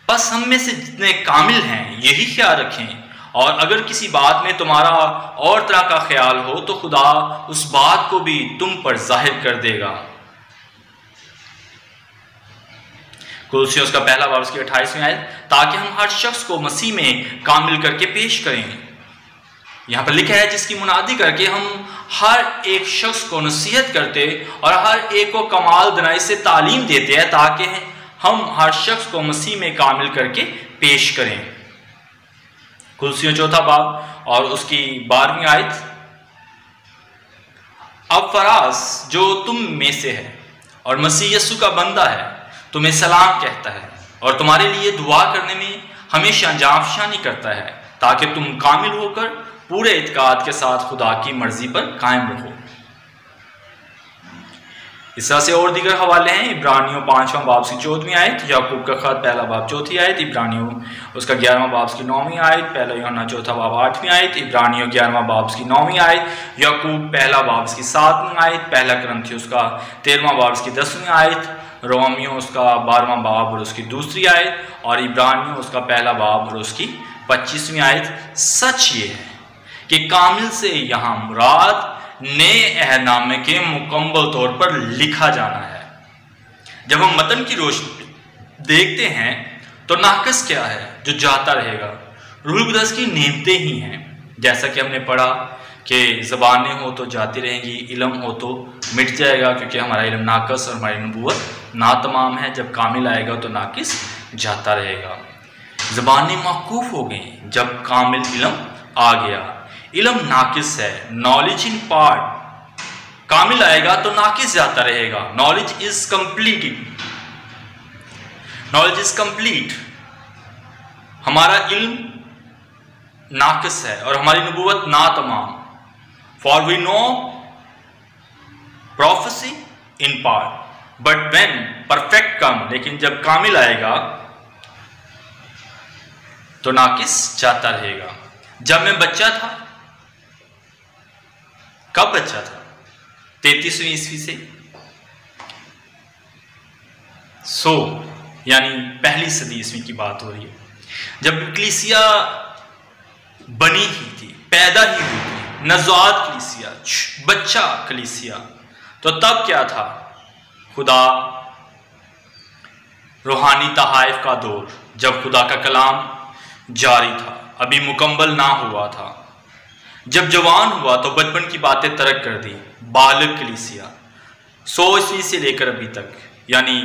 बस हम में से जितने कामिल हैं यही ख्याल रखें और अगर किसी बात में तुम्हारा और तरह का ख्याल हो तो खुदा उस बात को भी तुम पर जाहिर कर देगा। कुलुस्सियों का पहला बाब उसकी 28वीं आयत, ताकि हम हर शख्स को मसीह में कामिल करके पेश करें। यहाँ पर लिखा है जिसकी मुनादी करके हम हर एक शख्स को नसीहत करते और हर एक को कमाल दनाई से तालीम देते हैं, ताकि हम हर शख्स को मसीह में कामिल करके पेश करें। कुलुस्सियों चौथा बाब और उसकी 12वीं आयत, अब फरास जो तुम में से है और मसीह यीशु का बंदा है तुम्हें सलाम कहता है और तुम्हारे लिए दुआ करने में हमेशा जांफशानी करता है, ताकि तुम कामिल होकर पूरे इत्काद के साथ खुदा की मर्जी पर कायम रहो। इस तरह से और दीगर हवाले हैं। इब्रानियों 5वां बाब की 14वीं आयत, याकूब का खत पहला बाब 4थी आयत, इब्रानियों उसका 11वां बाब की 9वीं आयत, पहला यूहन्ना चौथा बाब 8वीं आयत, इब्रानियों 11वां बाब की 9वीं आयत, याकूब पहला बाब की 7वीं आयत, पहला कुरिन्थियों उसका 13वां बाब की 10वीं आयत, रोमियो उसका 12वां बाब और उसकी 2री आयत, और इब्रानियों उसका पहला बाब और उसकी 25वीं आयत। सच ये है कि कामिल से यहाँ मुराद नए अहदनामे के मुकम्मल तौर पर लिखा जाना है। जब हम मतन की रोशनी देखते हैं तो नाक़िस क्या है जो जाता रहेगा? रूह कुद्दस की नेमतें ही हैं, जैसा कि हमने पढ़ा कि ज़बानें हो तो जाती रहेंगी, इल्म हो तो मिट जाएगा, क्योंकि हमारा इल्म नाक़िस और हमारी नबूवत नातमाम है। जब कामिल आएगा तो नाक़िस जाता रहेगा। ज़बानें मौकूफ़ हो गई जब कामिल इल्म आ गया। इल्म नाक़िस है, नॉलेज इन पार्ट। कामिल आएगा तो नाक़िस जाता रहेगा। Knowledge is complete. हमारा इल्म नाक़िस है और हमारी नबूवत नातमाम। For we know prophecy in part but when perfect come, लेकिन जब कामिल आएगा तो नाक़िस जाता रहेगा। जब मैं बच्चा था, कब बच्चा था? 33वीं ईस्वी से यानी पहली सदी ईस्वी की बात हो रही है, जब कलीसिया बनी ही थी, पैदा ही हुई थी, नवजात कलीसिया, बच्चा कलीसिया। तो तब क्या था? खुदा रूहानी तहाइफ का दौर, जब खुदा का कलाम जारी था, अभी मुकम्मल ना हुआ था। जब जवान हुआ तो बचपन की बातें तर्क कर दी। बालग कलीसिया 100 ईस्वी से लेकर अभी तक, यानी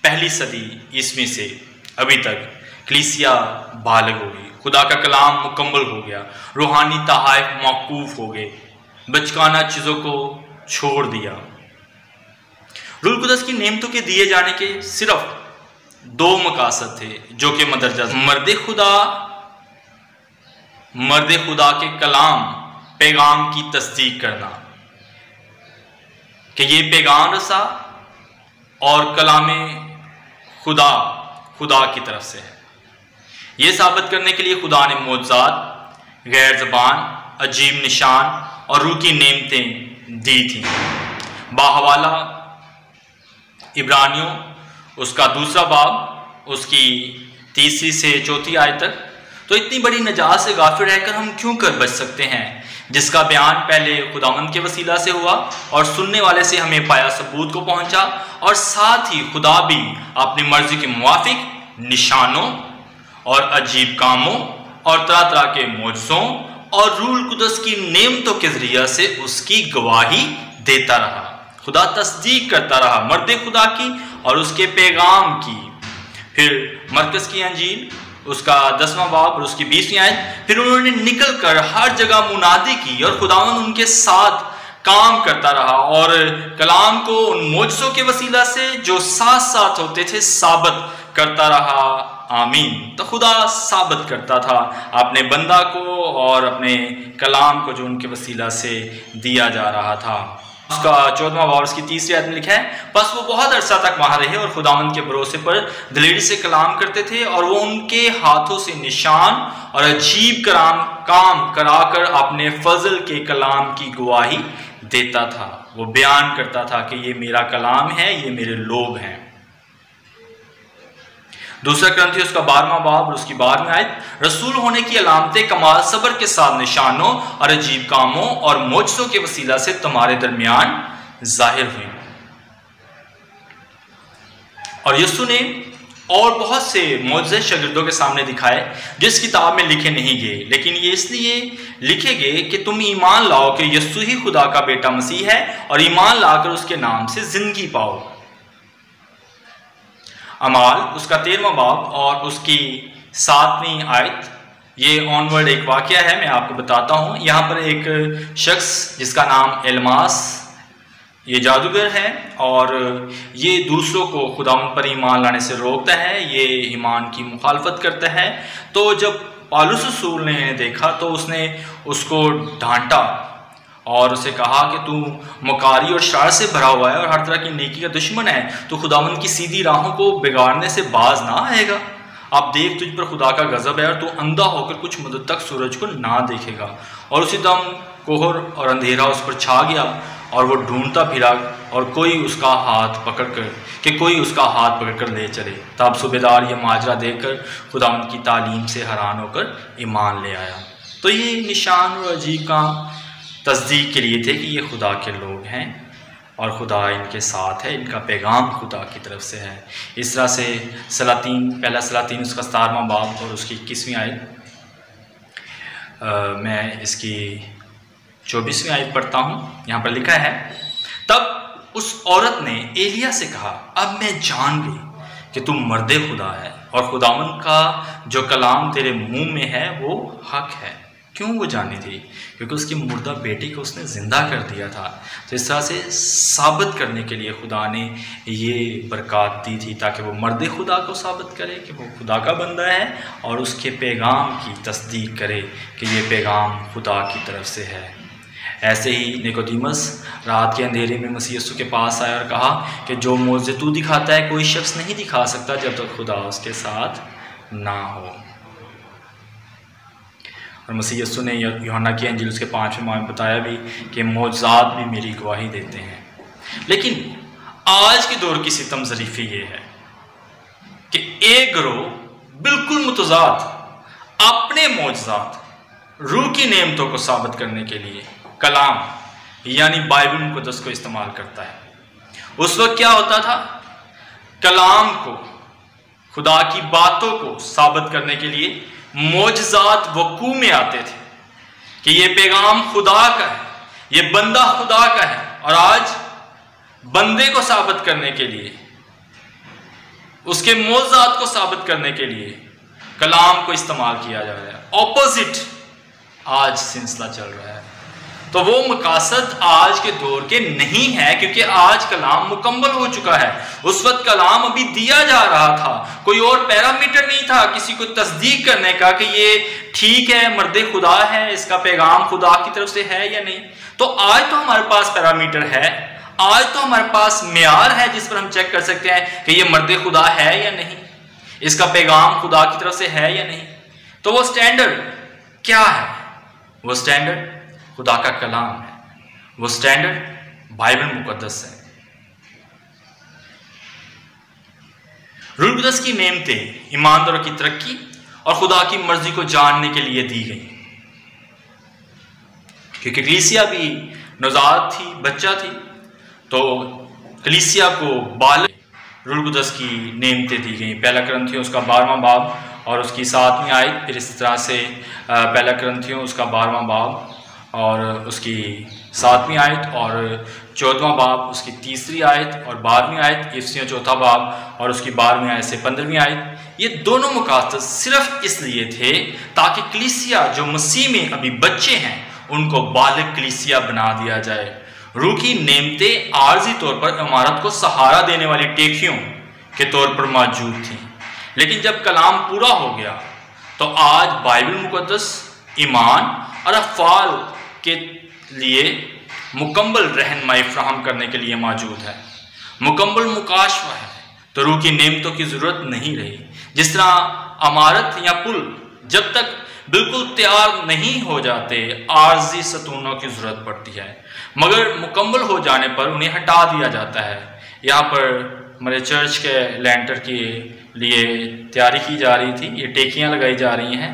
पहली सदी ईस्वी से अभी तक कलीसिया बालग हो गई। खुदा का कलाम मुकम्मल हो गया, रूहानी तहाइफ मौकूफ हो गए, बचकाना चीज़ों को छोड़ दिया। रूह कुद्दस की नेमतों के दिए जाने के सिर्फ 2 मकासद थे, जो कि मदरजा मर्द खुदा के कलाम पैगाम की तस्दीक करना कि ये पैगाम रसा और कलामे खुदा की तरफ से है। ये साबित करने के लिए खुदा ने मौजज़ात, गैर ज़बान, अजीब निशान और रूह की नेमतें दी थी। बाहवाला इब्रानियों उसका 2रा बाब उसकी 3री से 4थी आयत तक। तो इतनी बड़ी नजात से गाफिल रहकर हम क्यों कर बच सकते हैं, जिसका बयान पहले खुदावंद के वसीला से हुआ और सुनने वाले से हमें पाया सबूत को पहुंचा, और साथ ही खुदा भी अपनी मर्जी के मुवाफिक निशानों और अजीब कामों और तरह तरह के मौजज़ों और रूह कुद्दस की नेमतों के जरिए से उसकी गवाही देता रहा। खुदा तस्दीक करता रहा मर्द खुदा की और उसके पैगाम की। फिर मरकज़ की अंजील उसका 10वां बाब और उसकी 20वीं आयत, फिर उन्होंने निकल कर हर जगह मुनादी की और खुदावंद उनके साथ काम करता रहा और कलाम को उन मौजज़ों के वसीला से जो साथ साथ होते थे साबित करता रहा। आमीन। तो खुदा साबित करता था अपने बंदा को और अपने कलाम को जो उनके वसीला से दिया जा रहा था। उसका 14वां बाब उसकी 3री आयत में लिखा है, बस वो बहुत अरसा तक वहां रहे और खुदावंद के भरोसे पर दिलेरी से कलाम करते थे, और वो उनके हाथों से निशान और अजीब काम कराकर अपने फजल के कलाम की गवाही देता था। वो बयान करता था कि ये मेरा कलाम है, ये मेरे लोग हैं। दूसरा ग्रंथियों उसका 12वां बाब और उसकी 12वीं आयत, रसूल होने की अलामतें कमाल सब्र के साथ निशानों और अजीब कामों और मोजज़ों के वसीला से तुम्हारे दरमियान जाहिर हुई। और यीशु ने और बहुत से मोजज़े शागिर्दों के सामने दिखाए जो इस किताब में लिखे नहीं गए, लेकिन ये इसलिए लिखे गए कि तुम ईमान लाओ कि यीशु ही खुदा का बेटा मसीह है और ईमान लाकर उसके नाम से जिंदगी पाओ। अमाल उसका 13वां बाब और उसकी 7वीं आयत, ये ऑनवर्ड एक वाकया है, मैं आपको बताता हूँ। यहाँ पर एक शख्स जिसका नाम एलमास, ये जादूगर है और ये दूसरों को खुदा पर ईमान लाने से रोकता है, ये ईमान की मुखालफत करता है। तो जब पौलुस रसूल ने देखा तो उसने उसको डांटा और उसे कहा कि तू मुकारी और शरारत से भरा हुआ है और हर तरह की नेकी का दुश्मन है, तो खुदावंद की सीधी राहों को बिगाड़ने से बाज ना आएगा। आप देख, तुझ पर खुदा का गजब है और तू अंधा होकर कुछ मुद्दत तक सूरज को ना देखेगा। और उसी दम कोहर और अंधेरा उस पर छा गया और वो ढूंढता फिरा और कोई उसका हाथ पकड़कर ले चले। तब सूबेदार ये माजरा देखकर खुदावंद की तालीम से हैरान होकर ईमान ले आया। तो ये निशान और अजीब काम तस्दीक के लिए थे कि ये खुदा के लोग हैं और खुदा इनके साथ है, इनका पैगाम खुदा की तरफ से है। इस तरह से पहला सलातीन उसका 17वां बाब और उसकी 21वीं आयत, मैं इसकी 24वीं आयत पढ़ता हूँ। यहाँ पर लिखा है, तब उस औरत ने एलिया से कहा, अब मैं जान गई कि तुम मर्दे खुदा है और खुदावंद का जो कलाम तेरे मुंह में है वो हक है। क्यों वो जानी थी? क्योंकि उसकी मुर्दा बेटी को उसने ज़िंदा कर दिया था। तो इस तरह से साबित करने के लिए खुदा ने ये बरकत दी थी ताकि वो मर्द खुदा को साबित करे कि वो खुदा का बंदा है और उसके पैगाम की तस्दीक करे कि ये पैगाम खुदा की तरफ से है। ऐसे ही निकोदेमुस रात के अंधेरे में मसीह यीशु के पास आया और कहा कि जो मौजज़े तू दिखाता है कोई शख्स नहीं दिखा सकता जब तक खुदा उसके साथ ना हो। और मसीह यीशु ने यूहन्ना की इंजील उसके 5वें बाब में बताया भी कि मौजज़ात भी मेरी गवाही देते हैं। लेकिन आज के दौर की सितम ज़रीफ़ी ये है कि एक गिरोह बिल्कुल मुतज़ाद अपने मौजज़ात रूह की नेमतों को साबित करने के लिए कलाम यानी बाइबल मुक़द्दस को इस्तेमाल करता है। उस वक्त क्या होता था? कलाम को, खुदा की बातों को साबित करने के लिए मौजज़ात वक़ू में आते थे कि ये पैगाम खुदा का है, ये बंदा खुदा का है। और आज बंदे को साबित करने के लिए, उसके मौजज़ात को साबित करने के लिए कलाम को इस्तेमाल किया जा रहा है। ऑपोजिट आज सिलसिला चल रहा है। तो वो मकासद आज के दौर के नहीं है, क्योंकि आज कलाम मुकम्मल हो चुका है। उस वक्त कलाम अभी दिया जा रहा था, कोई और पैरामीटर नहीं था किसी को तस्दीक करने का कि ये ठीक है, मर्दे खुदा है, इसका पैगाम खुदा की तरफ से है या नहीं। तो आज तो हमारे पास पैरामीटर है, आज तो हमारे पास मेयार है जिस पर हम चेक कर सकते हैं कि ये मर्दे खुदा है या नहीं, इसका पैगाम खुदा की तरफ से है या नहीं। तो वो स्टैंडर्ड क्या है? वो स्टैंडर्ड खुदा का कलाम है, वो स्टैंडर्ड बाइबल मुक़द्दस है। रूह कुदस की नेमतें ईमानदारों की तरक्की और खुदा की मर्जी को जानने के लिए दी गई, क्योंकि कलीसिया भी नौज़ाद थी, बच्चा थी, तो कलीसिया को बालिग रूह कुदस की नेमतें दी गई। पहला कुरिन्थियों उसका 12वां बाब और उसकी 7वीं आयत, फिर इस तरह से पहला कुरिन्थियों उसका 12वां बाब और उसकी 7वीं आयत और 14वां बाब उसकी 3री आयत और 12वीं आयत, इफिसियों 4था बाब और उसकी 12वीं आयत से 15वीं आयत, ये दोनों मकासद सिर्फ इसलिए थे ताकि कलीसिया जो मसीह में अभी बच्चे हैं उनको बालिग कलीसिया बना दिया जाए। रूह की नेमतें आर्जी तौर पर इमारत को सहारा देने वाली टेकियों के तौर पर मौजूद थी, लेकिन जब कलाम पूरा हो गया तो आज बाइबल मुक़द्दस ईमान और अफ़आल के लिए मुकम्मल रहनुमाई फराहम करने के लिए मौजूद है, मुकम्मल मुकाशवा है। तो रूह की नेमतों की ज़रूरत नहीं रही। जिस तरह इमारत या पुल जब तक बिल्कुल तैयार नहीं हो जाते आर्जी सतूनों की ज़रूरत पड़ती है, मगर मुकम्मल हो जाने पर उन्हें हटा दिया जाता है। यहाँ पर हमारे चर्च के लैंटर के लिए तैयारी की जा रही थी। ये टेकियाँ लगाई जा रही हैं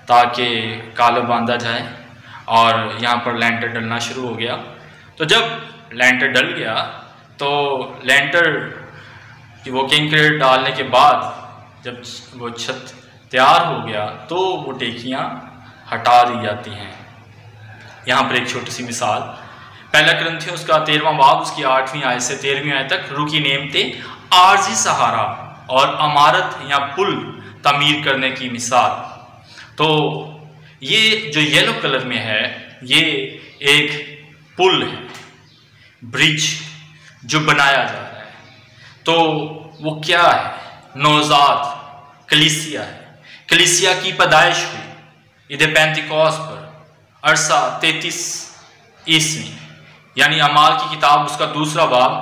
ताकि कालो बांधा जाए और यहाँ पर लैंटर डलना शुरू हो गया। तो जब लैंटर डल गया तो लैंटर की वो कंक्रीट डालने के बाद जब वो छत तैयार हो गया तो वो टेकियाँ हटा दी जाती हैं। यहाँ पर एक छोटी सी मिसाल, पहला कुरिन्थियों उसका 13वां बाब उसकी 8वीं आयत से 13वीं आयत तक रूह की नेमतें, आर्जी सहारा और अमारत या पुल तामीर करने की मिसाल। तो ये जो येलो कलर में है ये एक पुल है, ब्रिज जो बनाया जा रहा है। तो वो क्या है? नौजाद कलीसिया है। कलीसिया की पैदाइश हुई ईद पेंतिकोस्त पर अरसा 33 ईस्वी, यानी अमाल की किताब उसका 2 बाब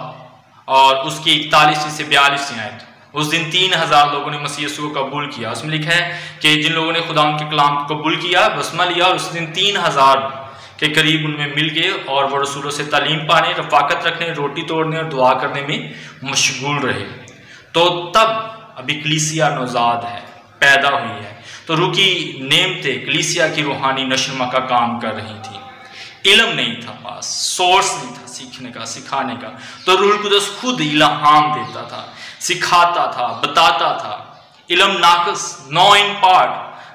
और उसकी 41 से 42 आयत। उस दिन 3000 लोगों ने मसीह यीशु को कबूल किया। उसमें लिखा है कि जिन लोगों ने खुदा के कलाम को कबूल किया, बसमा लिया, और उस दिन 3000 के करीब उनमें मिल गए और वो रसूलों से तालीम पाने, रफाकत रखने, रोटी तोड़ने और दुआ करने में मशगूल रहे। तो तब अभी कलीसिया नौजाद है, पैदा हुई है। तो रूह की नेमतें कलीसिया की रूहानी नशरमा का काम कर रही थी। इल्म नहीं था पास, सोर्स नहीं था सीखने का, सिखाने का। तो रूह कुदस खुद इल्हाम देता था, सिखाता था, बताता था। इल्म नाकस, नो इन पार्ट,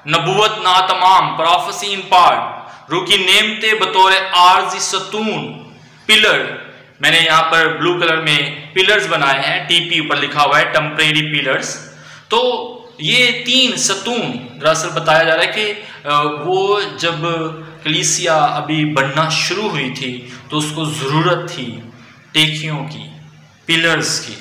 नबूवत ना तमाम, प्रोफेसी इन पार्ट। रूह की नेमतें बतौर आर्जी सतून, पिलर, मैंने यहाँ पर ब्लू कलर में पिलर्स बनाए हैं, टीपी ऊपर लिखा हुआ है, टेम्परेरी पिलर्स। तो ये 3 सतून दरअसल बताया जा रहा है कि वो जब कलीसिया अभी बनना शुरू हुई थी तो उसको ज़रूरत थी टेकियों की, पिलर्स की,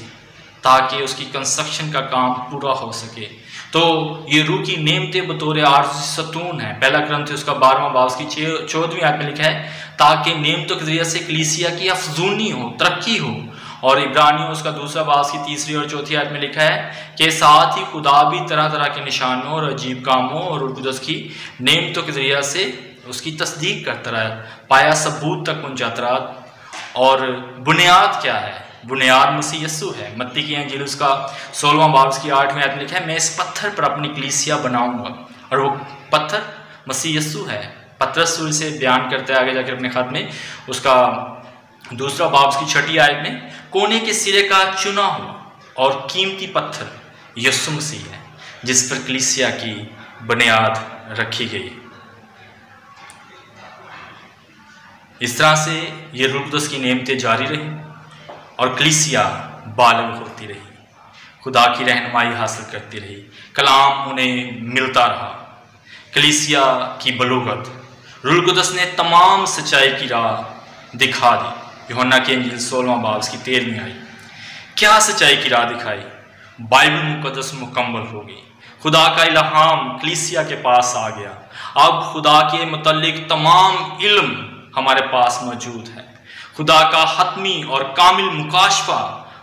ताकि उसकी कंस्ट्रक्शन का काम पूरा हो सके। तो ये रूह की नेमतें बतौर आर्जी सतून है। पहला कुरिन्थियों उसका 12वां बाब उसकी 14वीं आयत में लिखा है ताकि नेमतों के जरिए से कलीसिया की अफजूनी हो, तरक्की हो। और इब्रानियों उसका 2 बाब की 3री और 4थी आयत में लिखा है कि साथ ही खुदा भी तरह तरह के निशानों और अजीब कामों और रूह कुदस की नेमतों के जरिए से उसकी तस्दीक करता रहा, पाया सबूत तक पहुंचाता रहा। और बुनियाद क्या है? बुनियाद मसीह यीशु है। मत्ती की इंजील उसका 16वां बाब की 8वीं आयत में लिखा है मैं इस पत्थर पर अपनी कलीसिया बनाऊंगा। और वो पत्थर मसीह यीशु है। पतरस से बयान करते आगे जाकर अपने खत में उसका 2 बाब की 6ठी आयत में, कोने के सिरे का चुना हुआ और कीमती पत्थर यीशु मसीह है जिस पर कलीसिया की बुनियाद रखी गई। इस तरह से ये रूह कुदस की नेमतें जारी रही और कलीसिया बालग होती रही, खुदा की रहनुमाई हासिल करती रही, कलाम उन्हें मिलता रहा। कलीसिया की बलूगत रूह कुदस ने तमाम सच्चाई की राह दिखा दी। यूहन्ना की इंजील 16वां बाब की 13वीं आयत। क्या सच्चाई की राह दिखाई? बाइबल मुकद्दस मुकम्मल हो गई। खुदा का इल्हाम कलीसिया के पास आ गया। अब खुदा के मुतल्लिक तमाम इल्म हमारे पास मौजूद है। खुदा का हतमी और कामिल मुकाशफा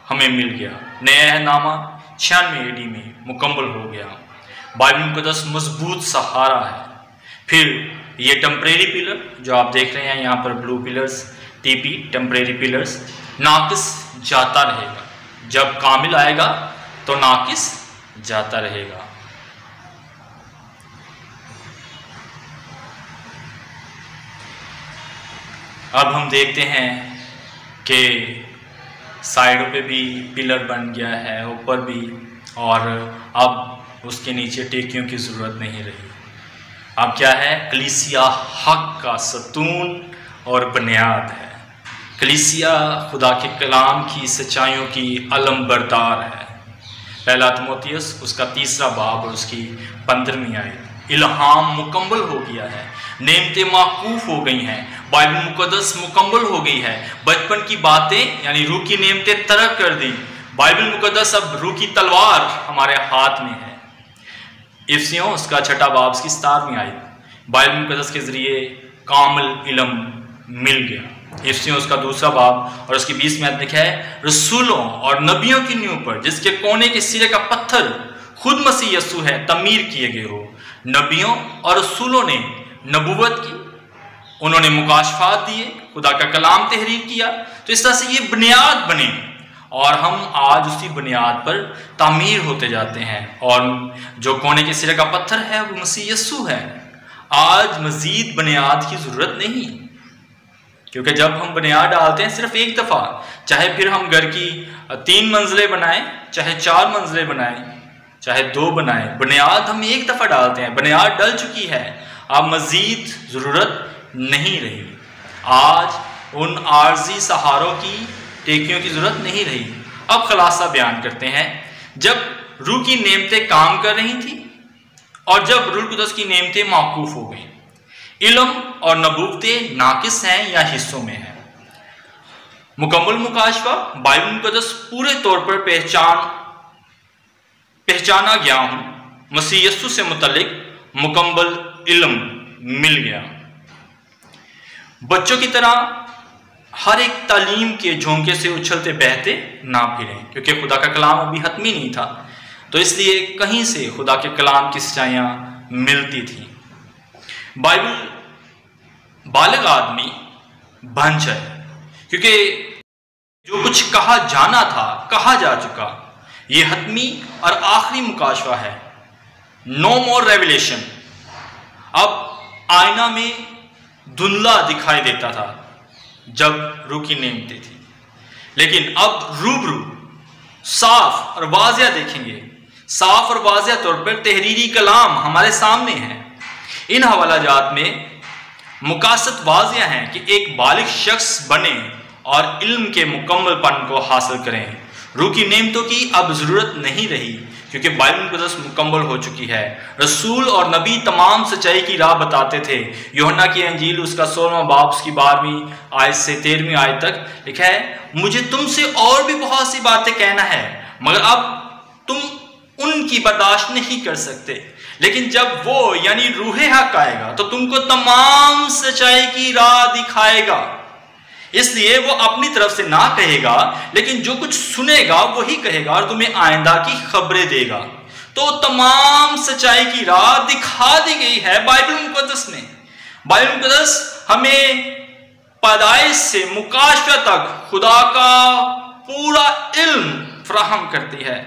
हमें मिल गया। नया अहदनामा 96 AD में मुकम्मल हो गया। बाइबल मुकद्दस मजबूत सहारा है। फिर ये टेम्परेरी पिलर जो आप देख रहे हैं यहाँ पर blue pillars, TP temporary pillars, नाकिस जाता रहेगा। जब कामिल आएगा तो नाकिस जाता रहेगा। अब हम देखते हैं कि साइडों पे भी पिलर बन गया है, ऊपर भी, और अब उसके नीचे टेकियों की ज़रूरत नहीं रही। अब क्या है? कलीसिया हक का सतून और बुनियाद है। कलीसिया खुदा के कलाम की सच्चाइयों की अलम बरदार है। पहला तिमोथियस उसका 3 बाब और उसकी 15वीं आयत। इल्हाम मुकम्मल हो गया है, नेमतें माकूफ हो गई हैं, बाइबल मुकद्दस मुकम्मल हो गई है। बचपन की बातें यानी रूह की नेमतें तरक कर दी। बाइबल मुकद्दस अब रूह की तलवार हमारे हाथ में है। इफिसियों उसका 6 बाब की 17वीं आयत। बाइबल मुकद्दस के जरिए कामिल इल्म मिल गया। इफिसियों उसका 2 बाब और उसकी 20वीं आयत लिखा है, रसूलों और नबियों की नींव पर जिसके कोने के सिरे का पत्थर खुद मसीह यीशु है तमीर किए गए हो। नबियों और रसूलों ने नबूवत की, उन्होंने मुकाशफात दिए, खुदा का कलाम तहरीर किया। तो इस तरह से ये बुनियाद बने और हम आज उसी बुनियाद पर तामीर होते जाते हैं। और जो कोने के सिरे का पत्थर है वो मसीह यीशु है। आज मजीद बुनियाद की ज़रूरत नहीं, क्योंकि जब हम बुनियाद डालते हैं सिर्फ एक दफ़ा, चाहे फिर हम घर की 3 मंजिलें बनाएं, चाहे 4 मंजिलें बनाएं, चाहे 2 बनाएं, बुनियाद हम एक दफ़ा डालते हैं। बुनियाद डल चुकी है, अब मजीद ज़रूरत नहीं रही। आज उन आर्जी सहारों की टेकियों की ज़रूरत नहीं रही। अब खुलासा बयान करते हैं। जब रूह की नेमतें काम कर रही थी और जब रूह कुदस की नेमतें मौकूफ़ हो गई, इल्म और नबूवतें नाकिस हैं या हिस्सों में हैं। मुकम्मल मुकाशफा बाइबल मुक़द्दस पूरे तौर पर पहचाना गया हूं। मसीह यीशु से मुतल्लिक मुकम्मल इल्म मिल गया। बच्चों की तरह हर एक तालीम के झोंके से उछलते बहते ना फिरें, क्योंकि खुदा का कलाम अभी हतमी नहीं था, तो इसलिए कहीं से खुदा के कलाम की सच्चाइयाँ मिलती थी। बाइबल बालिग आदमी बन जाए, क्योंकि जो कुछ कहा जाना था कहा जा चुका। ये हतमी और आखिरी मुकाशवा है। नो मोर रेवलेशन। अब आईना में धुंधला दिखाई देता था जब रूह की नेमतें थी, लेकिन अब रूबरू साफ और वाज़िया देखेंगे। साफ और वाज़िया तौर पर तहरीरी कलाम हमारे सामने है। इन हवाला जात में मुकासद वाज़िया है कि एक बालिग शख्स बने और इल्म के मुकम्मलपन को हासिल करें। रूह की नेमतों की अब ज़रूरत नहीं रही, क्योंकि बाइबल मुक़द्दस मुकम्मल हो चुकी है। रसूल और नबी तमाम सच्चाई की राह बताते थे। यूहन्ना की अंजील उसका 16वां बाब उसकी 12वीं आयत से 13वीं आयत तक लिखा है, मुझे तुमसे और भी बहुत सी बातें कहना है, मगर अब तुम उनकी बर्दाश्त नहीं कर सकते। लेकिन जब वो यानी रूहे हक आएगा तो तुमको तमाम सच्चाई की राह दिखाएगा। इसलिए वो अपनी तरफ से ना कहेगा, लेकिन जो कुछ सुनेगा वही कहेगा और तुम्हें आइंदा की खबरें देगा। तो तमाम सच्चाई की राह दिखा दी गई है बाइबल मुक़द्दस में। बाइबल मुक़द्दस हमें पैदाइश से मुकाशफा तक खुदा का पूरा इल्म फराहम करती है।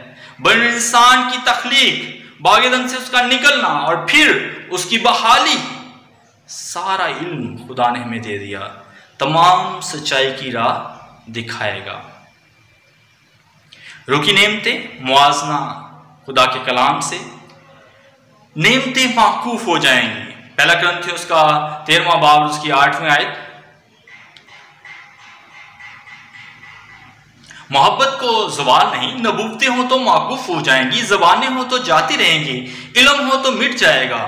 बने इंसान की तख्लीक, बागेदन से उसका निकलना और फिर उसकी बहाली, सारा इल्म खुदा ने हमें दे दिया। तमाम सच्चाई की राह दिखाएगा। रूह की नेमतें मुआजना खुदा के कलाम से, नेमतें माकूफ हो जाएंगी। पहला कुरिन्थियों उसका 13वां बाब उसकी 8वीं आयत, मोहब्बत को ज़वाल नहीं, नबूवतें हो तो माकूफ हो जाएंगी, ज़बानें हो तो जाती रहेंगी, इल्म हो तो मिट जाएगा।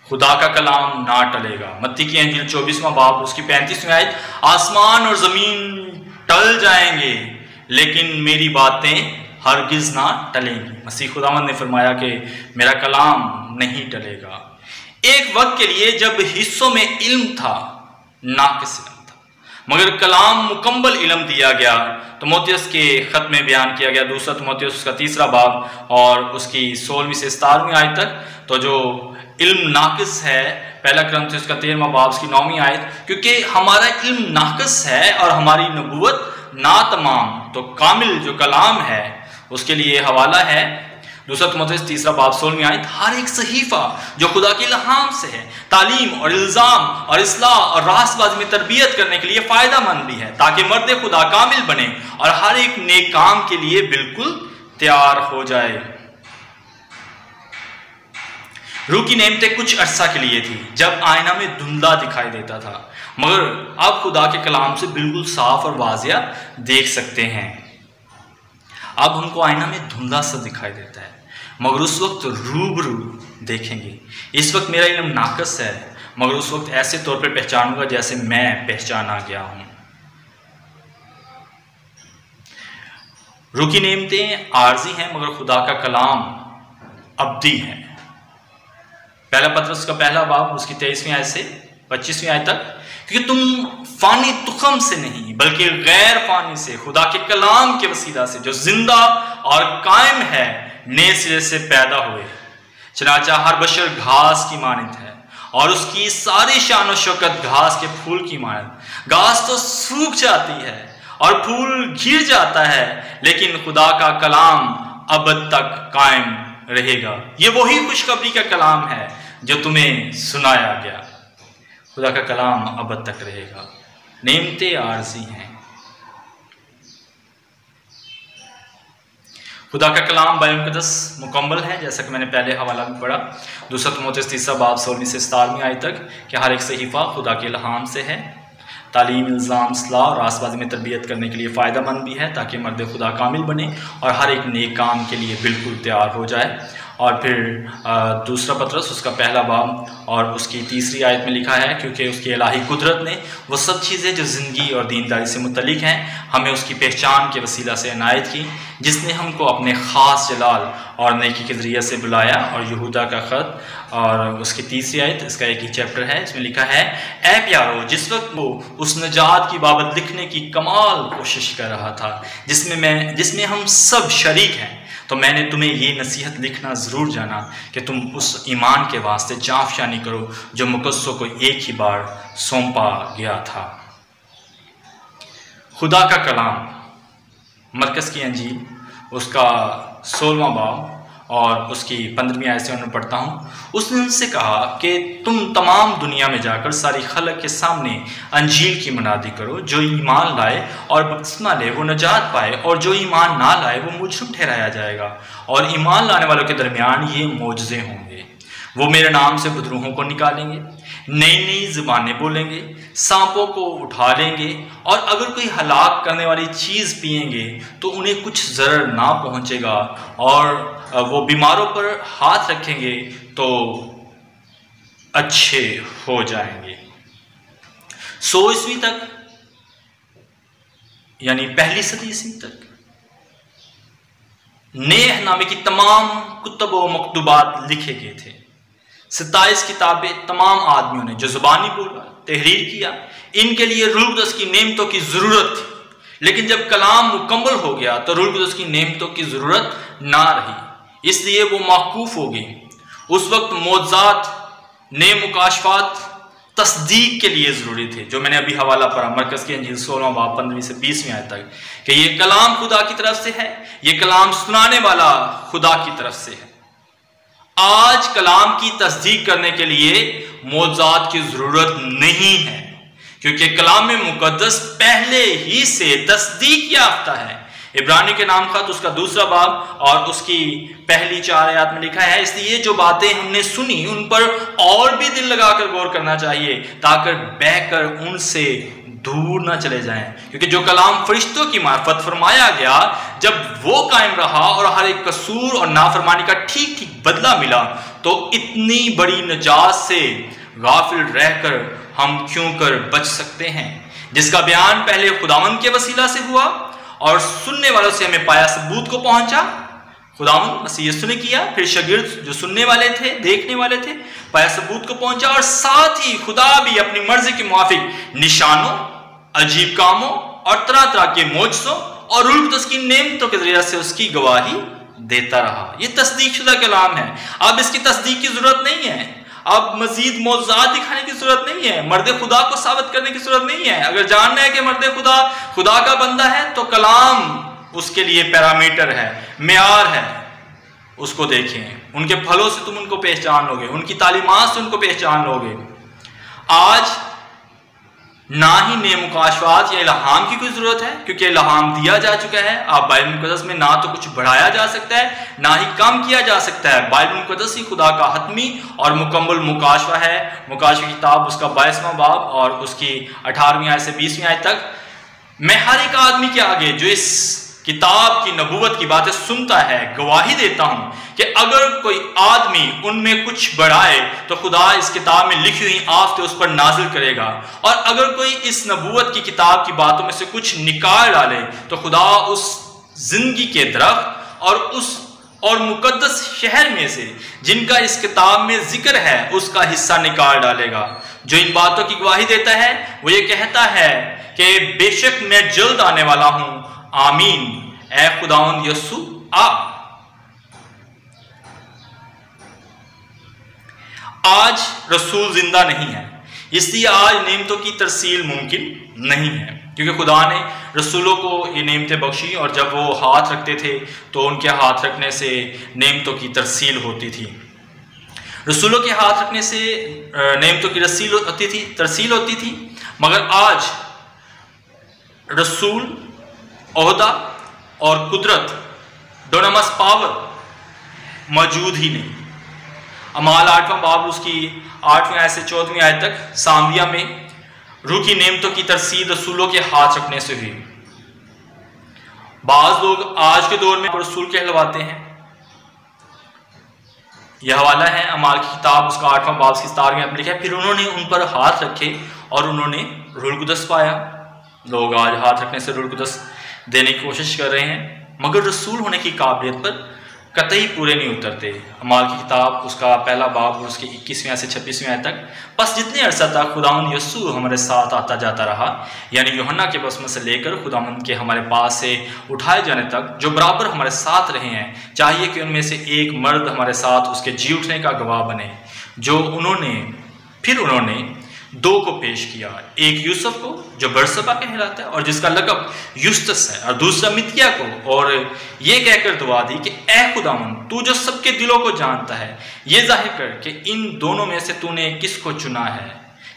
खुदा का कलाम ना टलेगा। मत्ती की अंजील 24वां बाब उसकी 35वीं आयत, आसमान और ज़मीन टल जाएंगे लेकिन मेरी बातें हरगिज़ ना टलेंगी। मसीह खुदावंद ने फरमाया कि मेरा कलाम नहीं टलेगा। एक वक्त के लिए जब हिस्सों में इल्म था, नाकिस इल्म था, मगर कलाम मुकम्मल इल्म दिया गया। तीमुथियुस के ख़त में बयान किया गया, 2 तीमुथियुस उसका 3रा बाब और उसकी 16वीं से 17वीं आयत तक। तो जो इल्म नाकिस है, पहला कुरिन्थियों उसका 13वां बाब उसकी 9वीं आयत, क्योंकि हमारा इल्म नाकिस है और हमारी नबूवत ना तमाम, तो कामिल जो कलाम है उसके लिए हवाला है 2 तीमुथियुस 3रा बाब 16वीं आयत। हर एक सहीफ़ा जो खुदा के इल्हाम से है, तालीम और इल्ज़ाम और इस्लाह और रास्तबाज़ी में तरबियत करने के लिए फ़ायदेमंद भी है, ताकि मर्द खुदा कामिल बने और हर एक नेक काम के लिए बिल्कुल तैयार हो जाए। रूह की नेमतें कुछ अरसा के लिए थी, जब आईना में धुंधला दिखाई देता था, मगर अब खुदा के कलाम से बिल्कुल साफ और वाज़िया देख सकते हैं। अब हमको आईना में धुंधला सा दिखाई देता है, मगर उस वक्त रूबरू देखेंगे। इस वक्त मेरा इल्म नाकस है, मगर उस वक्त ऐसे तौर पर पहचानूंगा जैसे मैं पहचाना गया हूं। रूह की नेमतें आर्जी हैं, मगर खुदा का कलाम अब्दी है। पहला पत्रस का 1 बाब उसकी 23वीं आयत से 25वीं आयत तक, क्योंकि तुम फानी तुखम से नहीं बल्कि गैर फानी से खुदा के कलाम के वसीला से जो जिंदा और कायम है नए सिरे से पैदा हुए। चनाचा हर बशर घास की मानित है और उसकी सारी शान और शौकत घास के फूल की मानद। घास तो सूख जाती है और फूल गिर जाता है, लेकिन खुदा का कलाम अब तक कायम रहेगा। ये वही खुशखबरी का कलाम है जो तुम्हें सुनाया गया। खुदा का कलाम अब तक रहेगा। नेमतें आरजी हैं। खुदा का कलाम बाइबल मुक़द्दस मुकम्मल है, जैसा कि मैंने पहले हवाला भी पढ़ा, 2 तीमुथियुस 3 बाब 16 से 17 आयत तक, कि हर एक सहीफ़ा खुदा के इल्हाम से है, तालीम, इल्ज़ाम, सलाह और रासबाज़ी में तरबियत करने के लिए फ़ायदेमंद भी है, ताकि मर्द खुदा कामिल बने और हर एक नेक काम के लिए बिल्कुल तैयार हो जाए। और फिर 2 पतरस उसका 1 बाब और उसकी 3 आयत में लिखा है, क्योंकि उसकी इलाही कुदरत ने वो सब चीज़ें जो ज़िंदगी और दीनदारी से मुतल्लिक हैं हमें उसकी पहचान के वसीला से इनायत की, जिसने हमको अपने ख़ास जलाल और नेकी के ज़रिए से बुलाया। और यहूदा का ख़त और उसकी 3 आयत, इसका एक ही चैप्टर है, इसमें लिखा है, ऐ प्यारो, जिस वक्त वो उस नजात की बाबत लिखने की कमाल कोशिश कर रहा था जिसमें हम सब शरीक हैं, तो मैंने तुम्हें ये नसीहत लिखना ज़रूर जाना कि तुम उस ईमान के वास्ते जाँफशानी करो जो मुकद्दसों को एक ही बार सौंपा गया था। खुदा का कलाम मरकज़ की अंजील उसका 16वां बाब और उसकी 15वीं आयत से मैं पढ़ता हूँ। उसने उनसे कहा कि तुम तमाम दुनिया में जाकर सारी खलक के सामने अंजील की मुनादी करो। जो ईमान लाए और बपतिस्मा ले वो नजात पाए, और जो ईमान ना लाए वो मुजरिम ठहराया जाएगा। और ईमान लाने वालों के दरमियान ये मोजज़े होंगे, वो मेरे नाम से बुदरूहों को निकालेंगे, नई नई ज़ुबानें बोलेंगे, सांपों को उठा लेंगे, और अगर कोई हलाक करने वाली चीज़ पिएंगे तो उन्हें कुछ ज़रर ना पहुँचेगा, और वो बीमारों पर हाथ रखेंगे तो अच्छे हो जाएंगे। 100 ईस्वी तक, यानी पहली सदी ईस्वी तक, नेह नामे की तमाम कुतुब व मकतूबात लिखे गए थे। 27 किताबें तमाम आदमियों ने जो ज़ुबानी बोला, तहरीर किया, इनके लिए रूह कुदस की नेमतों की ज़रूरत थी। लेकिन जब कलाम मुकम्मल हो गया तो रूह कुदस की नेमतों की ज़रूरत ना रही, इसलिए वो मौकूफ़ हो गई। उस वक्त मौज़ात, नेम, मुकाशफात तस्दीक के लिए ज़रूरी थे, जो मैंने अभी हवाला पढ़ा मरकज़ की अंजील 16 बाब 15 से 20 आयत तक, कि ये कलाम खुदा की तरफ से है, ये कलाम सुनाने वाला खुदा की तरफ से है। आज कलाम की तस्दीक करने के लिए मौज़ात की ज़रूरत नहीं है, क्योंकि कलाम मुक़द्दस पहले ही से तस्दीक याफ्ता है। इब्रानी के नाम खत उसका 2 बाब और उसकी पहली 4 आयत में लिखा है, इसलिए जो बातें हमने सुनी उन पर और भी दिल लगाकर गौर करना चाहिए, ताकि बहकर उनसे दूर ना चले जाएं। क्योंकि जो कलाम फरिश्तों की मार्फत फरमाया गया, जब वो कायम रहा और हर एक कसूर और नाफरमानी का ठीक ठीक बदला मिला, तो इतनी बड़ी नजात से गाफिल रहकर हम क्यों कर बच सकते हैं, जिसका बयान पहले खुदावंद के वसीला से हुआ और सुनने वालों से हमें पाया सबूत को पहुंचा। खुदावंद मसीह यीशु ने किया, फिर शागिर्द जो सुनने वाले थे, देखने वाले थे, पाया सबूत को पहुंचा, और साथ ही खुदा भी अपनी मर्जी के मुआफिक निशानों, अजीब कामों और तरह तरह के मोजज़ों और रूह कुदस की नेमतों के जरिए से उसकी गवाही देता रहा। ये तस्दीक शुदा कलाम है। अब इसकी तस्दीक की जरूरत नहीं है, अब मजीद मौज़ात दिखाने की जरूरत नहीं है, मर्द खुदा को साबित करने की जरूरत नहीं है। अगर जानना है कि मर्द खुदा का बंदा है, तो कलाम उसके लिए पैरामीटर है, मेयार है। उसको देखें, उनके फलों से तुम उनको पहचान लोगे, उनकी तालीमात से उनको पहचान लोगे। आज ना ही नेम मुकाशफात या इल्हाम की कोई जरूरत है, क्योंकि इल्हाम दिया जा चुका है। आप बाइबल मुक़द्दस में ना तो कुछ बढ़ाया जा सकता है, ना ही कम किया जा सकता है। बाइबल मुक़द्दस ही खुदा का हतमी और मुकम्मल मुकाशफा है। मुकाशफा की किताब उसका 22वां बाब और उसकी 18वीं आयत से 20वीं आयत तक। मैं हर एक आदमी के आगे जो इस किताब की नबूवत की बातें सुनता है, गवाही देता हूं कि अगर कोई आदमी उनमें कुछ बढ़ाए तो खुदा इस किताब में लिखी हुई आफतें उस पर नाजिल करेगा, और अगर कोई इस नबूवत की किताब की बातों में से कुछ निकाल डाले तो खुदा उस जिंदगी के दरख्त और मुकद्दस शहर में से जिनका इस किताब में जिक्र है उसका हिस्सा निकाल डालेगा। जो इन बातों की गवाही देता है वो ये कहता है कि बेशक मैं जल्द आने वाला हूं, आमीन। ऐ खुदावंद यीशु आ। आज रसूल जिंदा नहीं है, इसलिए आज नेमतों की तरसील मुमकिन नहीं है, क्योंकि खुदा ने रसूलों को ये नेमतें बख्शी और जब वो हाथ रखते थे तो उनके हाथ रखने से नेमतों की तरसील होती थी। रसूलों के हाथ रखने से नेमतों की तरसील होती थी, मगर आज रसूल, ओहदा और कुदरत, डोनामस पावर मौजूद ही नहीं। अमाल 8वां बाब उसकी 8वीं आयत से 14वीं आयत तक सामरिया में रूह की नेमतों की तरसील रसूलों के हाथ रखने से हुई। बाज लोग आज के दौर में रसूल कहलवाते हैं। यह हवाला है अमाल की किताब उसका 8वां बाब की 17वीं आयत में लिखा है, फिर उन्होंने उन पर हाथ रखे और उन्होंने रूहुल कुदस पाया। लोग आज हाथ रखने से रूहुल कुदस देने की कोशिश कर रहे हैं, मगर रसूल होने की काबिलियत पर कतई पूरे नहीं उतरते। अमाल की किताब उसका पहला बाब और उसके 21वीं से 26वीं आयत तक, बस जितने अरसा तक खुदावंद यस्सू हमारे साथ आता जाता रहा, यानी यूहन्ना के बपतिस्मा से लेकर खुदावंद के हमारे पास से उठाए जाने तक जो बराबर हमारे साथ रहे हैं, चाहिए कि उनमें से एक मर्द हमारे साथ उसके जी उठने का गवाह बने। जो उन्होंने दो को पेश किया, एक यूसुफ को जो बरसबा कहलाता है और जिसका लक़ब युस्तस है, और दूसरा मित्तिया को, और ये कहकर दुआ दी कि ऐ खुदावंद, तू जो सबके दिलों को जानता है, ये जाहिर कर कि इन दोनों में से तूने किसको चुना है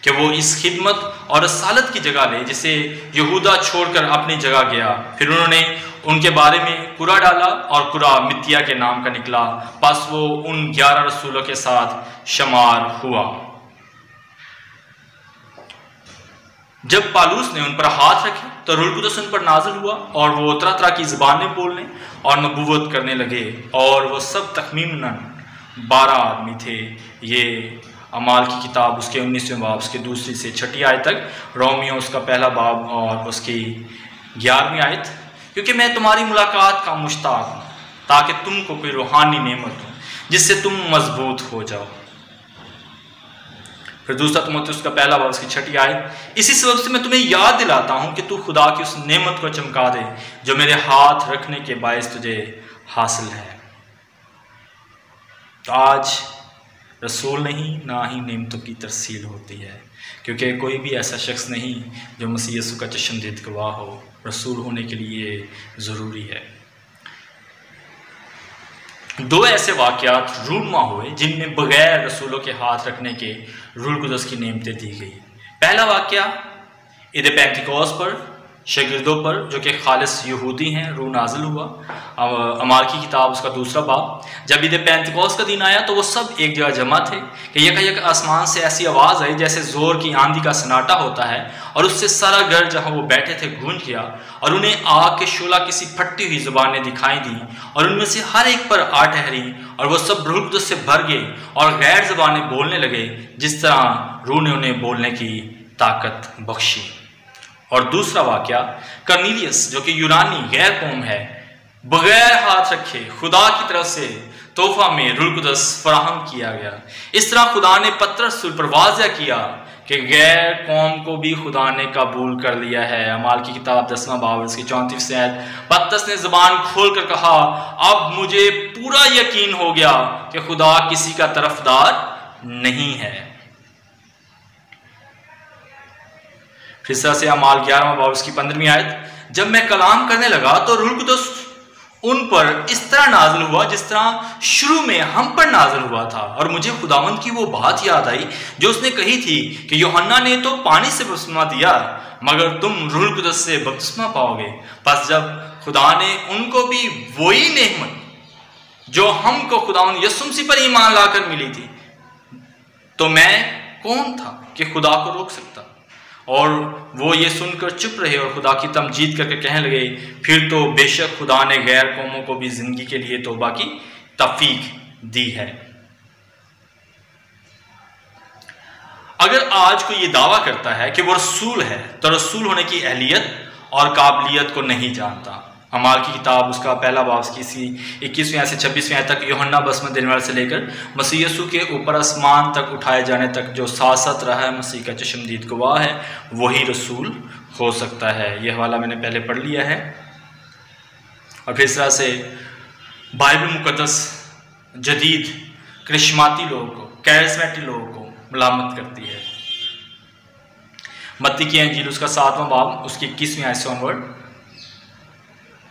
कि वो इस खिदमत और रसालत की जगह ले जिसे यहूदा छोड़कर अपनी जगह गया। फिर उन्होंने उनके बारे में कुरा डाला और कुरा मित्तिया के नाम का निकला, बस वो उन 11 रसूलों के साथ शुमार हुआ। जब पालूस ने उन पर हाथ रखे तो रूहुल कुदस उन पर नाज़िल हुआ और वो तरह तरह की ज़बानें बोलने और नबूवत करने लगे, और वो सब तखमीनन 12 आदमी थे। ये अमाल की किताब उसके 19वें बाब उसके 2 से 6 आयत तक, रोमियो उसका पहला बाब और उसकी 11वीं आयत। क्योंकि मैं तुम्हारी मुलाकात का मुश्ताक हूँ, ताकि तुमको कोई रूहानी नेमत हो जिससे तुम मजबूत हो जाओ। फिर दूसरा तीमुथियुस उसका पहला बाब उसकी 6 आयत, इसी सबब से मैं तुम्हें याद दिलाता हूं कि तू खुदा की उस नेमत को चमका दे जो मेरे हाथ रखने के बायस तुझे हासिल है। तो आज रसूल नहीं, ना ही नेमतों की तरसील होती है, क्योंकि कोई भी ऐसा शख्स नहीं जो मसीह यीशु का चश्मदीद गवाह हो। रसूल होने के लिए ज़रूरी है। 2 ऐसे वाक़यात रूनमा हुए जिनमें बगैर रसूलों के हाथ रखने के रूहुल कुदस की नेमतें दी गई। पहला वाक़या ईद पेंतिकोस्त पर शागिर्दों पर जो कि खालिस यहूदी हैं रूह नाज़िल हुआ। अमाल की किताब उसका 2 बाब, जब ईद पेंतिकोस्त का दिन आया तो वो सब एक जगह जमा थे कि यकायक आसमान से ऐसी आवाज़ आई जैसे ज़ोर की आंधी का सन्नाटा होता है, और उससे सारा घर जहाँ वो बैठे थे गूंज गया, और उन्हें आग के शोला किसी फटी हुई ज़ुबानें दिखाई दी, और उनमें से हर एक पर आ ठहरी, और वो सब रूहुल कुदस से भर गए और गैर ज़बानें बोलने लगे जिस तरह रूह ने उन्हें बोलने की ताकत बख्शी। और दूसरा वाक़या कर्नेलियस जो कि यूनानी गैर कौम है, बगैर हाथ रखे खुदा की तरफ से तोहफा में रूहुल कुदस फराहम किया गया। इस तरह खुदा ने पतरस पर वाज़िया किया कि गैर कौम को भी खुदा ने कबूल कर लिया है। अमाल की किताब 10वां बाब उसकी 34 आयत, पतरस ने ज़बान खोल कर कहा, अब मुझे पूरा यकीन हो गया कि खुदा किसी का तरफदार नहीं है। फिर से अमाल 11वां बाब उसकी 15वीं आयत, जब मैं कलाम करने लगा तो रूहुल कुदस उन पर इस तरह नाज़िल हुआ जिस तरह शुरू में हम पर नाज़िल हुआ था, और मुझे खुदावंद की वो बात याद आई जो उसने कही थी कि यूहन्ना ने तो पानी से बपतिस्मा दिया, मगर तुम रूहुल कुदस से बपतिस्मा पाओगे। बस जब खुदा ने उनको भी वही नेमत जो हमको खुदावंद यीशु मसीह पर ईमान लाकर मिली थी, तो मैं कौन था कि खुदा को रोक सकता। और वो ये सुनकर चुप रहे और खुदा की तमजीद करके कहने लगे, फिर तो बेशक खुदा ने गैर कौमों को भी जिंदगी के लिए तौबा की तौफीक दी है। अगर आज कोई ये दावा करता है कि वो रसूल है तो रसूल होने की अहलियत और काबिलियत को नहीं जानता। अमाल की किताब उसका पहला बाब की 21वीं से 26वीं तक यूहन्ना बपतिस्मा देने वाले से लेकर मसीह यीशु के ऊपर आसमान तक उठाए जाने तक जो साथ रहा है, मसीह का चश्मदीद गवाह है, वही रसूल हो सकता है। यह हवाला मैंने पहले पढ़ लिया है। और फिर इस तरह से बाइबल मुकद्दस जदीद करिश्माती लोगों को कैरिस्मेटिक लोगों को मलामत करती है। मत्ती की इंजील उसका 7वां बाब उसकी 21वीं आयत से ऑनवर्ड,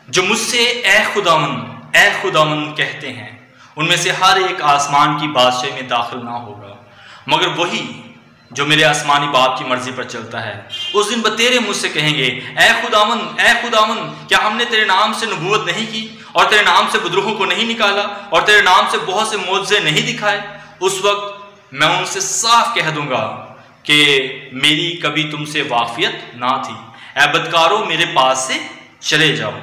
जो मुझसे ए खुदावन कहते हैं उनमें से हर एक आसमान की बादशाही में दाखिल ना होगा, मगर वही जो मेरे आसमानी बाप की मर्जी पर चलता है। उस दिन बतेरे मुझसे कहेंगे, ए खुदावन, क्या हमने तेरे नाम से नबूवत नहीं की और तेरे नाम से बुजुर्गों को नहीं निकाला और तेरे नाम से बहुत से मोजज़े नहीं दिखाए? उस वक्त मैं उनसे साफ कह दूंगा कि मेरी कभी तुमसे वाकियत ना थी। ऐ बदकारों, मेरे पास से चले जाओ।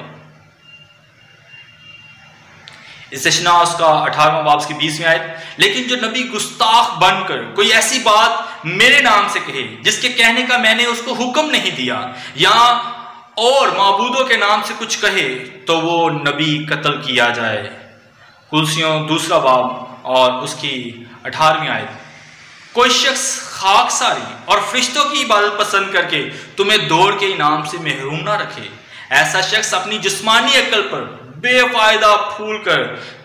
इस्तेशना उसका 18वां बाब की 20वीं आयत, लेकिन जो नबी गुस्ताख बनकर कोई ऐसी बात मेरे नाम से कहे जिसके कहने का मैंने उसको हुक्म नहीं दिया, या और माबूदों के नाम से कुछ कहे, तो वो नबी कत्ल किया जाए। कुलसियों 2 बाब और उसकी 18वीं आयत, कोई शख्स खाकसारी और फरिश्तों की इबादत पसंद करके तुम्हें दौड़ के इनाम से महरूम ना रखे। ऐसा शख्स अपनी जिस्मानी अक्ल पर बेफायदा फूल कर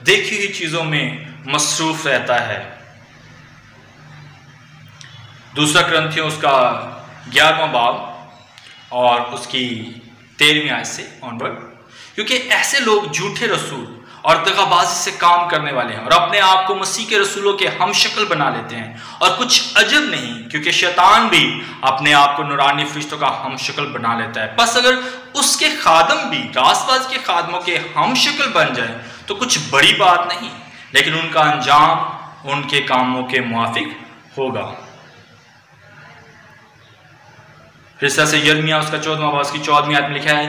देखी हुई चीजों में मसरूफ रहता है। 2 कुरिन्थियों उसका 11वां बाब और उसकी 13वीं आयत से ऑनवर्ड, क्योंकि ऐसे लोग झूठे रसूल और दगाबाजी से काम करने वाले हैं और अपने आप को मसीह के रसूलों के हम शक्ल बना लेते हैं। और कुछ अजब नहीं, क्योंकि शैतान भी अपने आप को नूरानी फरिश्तों का हम शक्ल बना लेता है। बस अगर उसके खादम भी रासबाज के खादमों के हम शक्ल बन जाए तो कुछ बड़ी बात नहीं, लेकिन उनका अंजाम उनके कामों के मुआफिक होगा। फिर से यिर्मयाह उसका 14वां बाब की 14वीं आयत में लिखा है,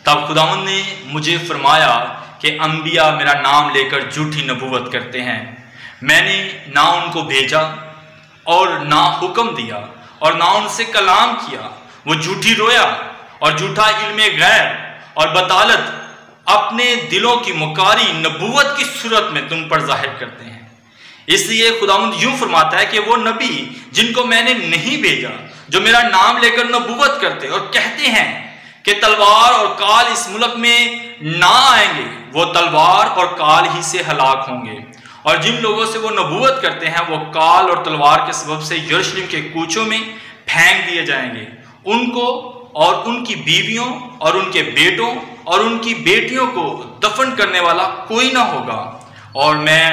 तब खुदावंद ने मुझे फरमाया कि अंबिया मेरा नाम लेकर झूठी नबूवत करते हैं। मैंने ना उनको भेजा और ना हुक्म दिया और ना उनसे कलाम किया। वो झूठी रोया और झूठा इल्मे गैर और बतालत अपने दिलों की मुकारी नबूवत की सूरत में तुम पर जाहिर करते हैं। इसलिए खुदावंद यूं फरमाता है कि वो नबी जिनको मैंने नहीं भेजा, जो मेरा नाम लेकर नबूवत करते और कहते हैं कि तलवार और काल इस मुल्क में ना आएंगे, वो तलवार और काल ही से हलाक होंगे। और जिन लोगों से वो नबूवत करते हैं वो काल और तलवार के सबब से यरूशलेम के कूचों में फेंक दिए जाएंगे। उनको और उनकी बीवियों और उनके बेटों और उनकी बेटियों को दफन करने वाला कोई ना होगा, और मैं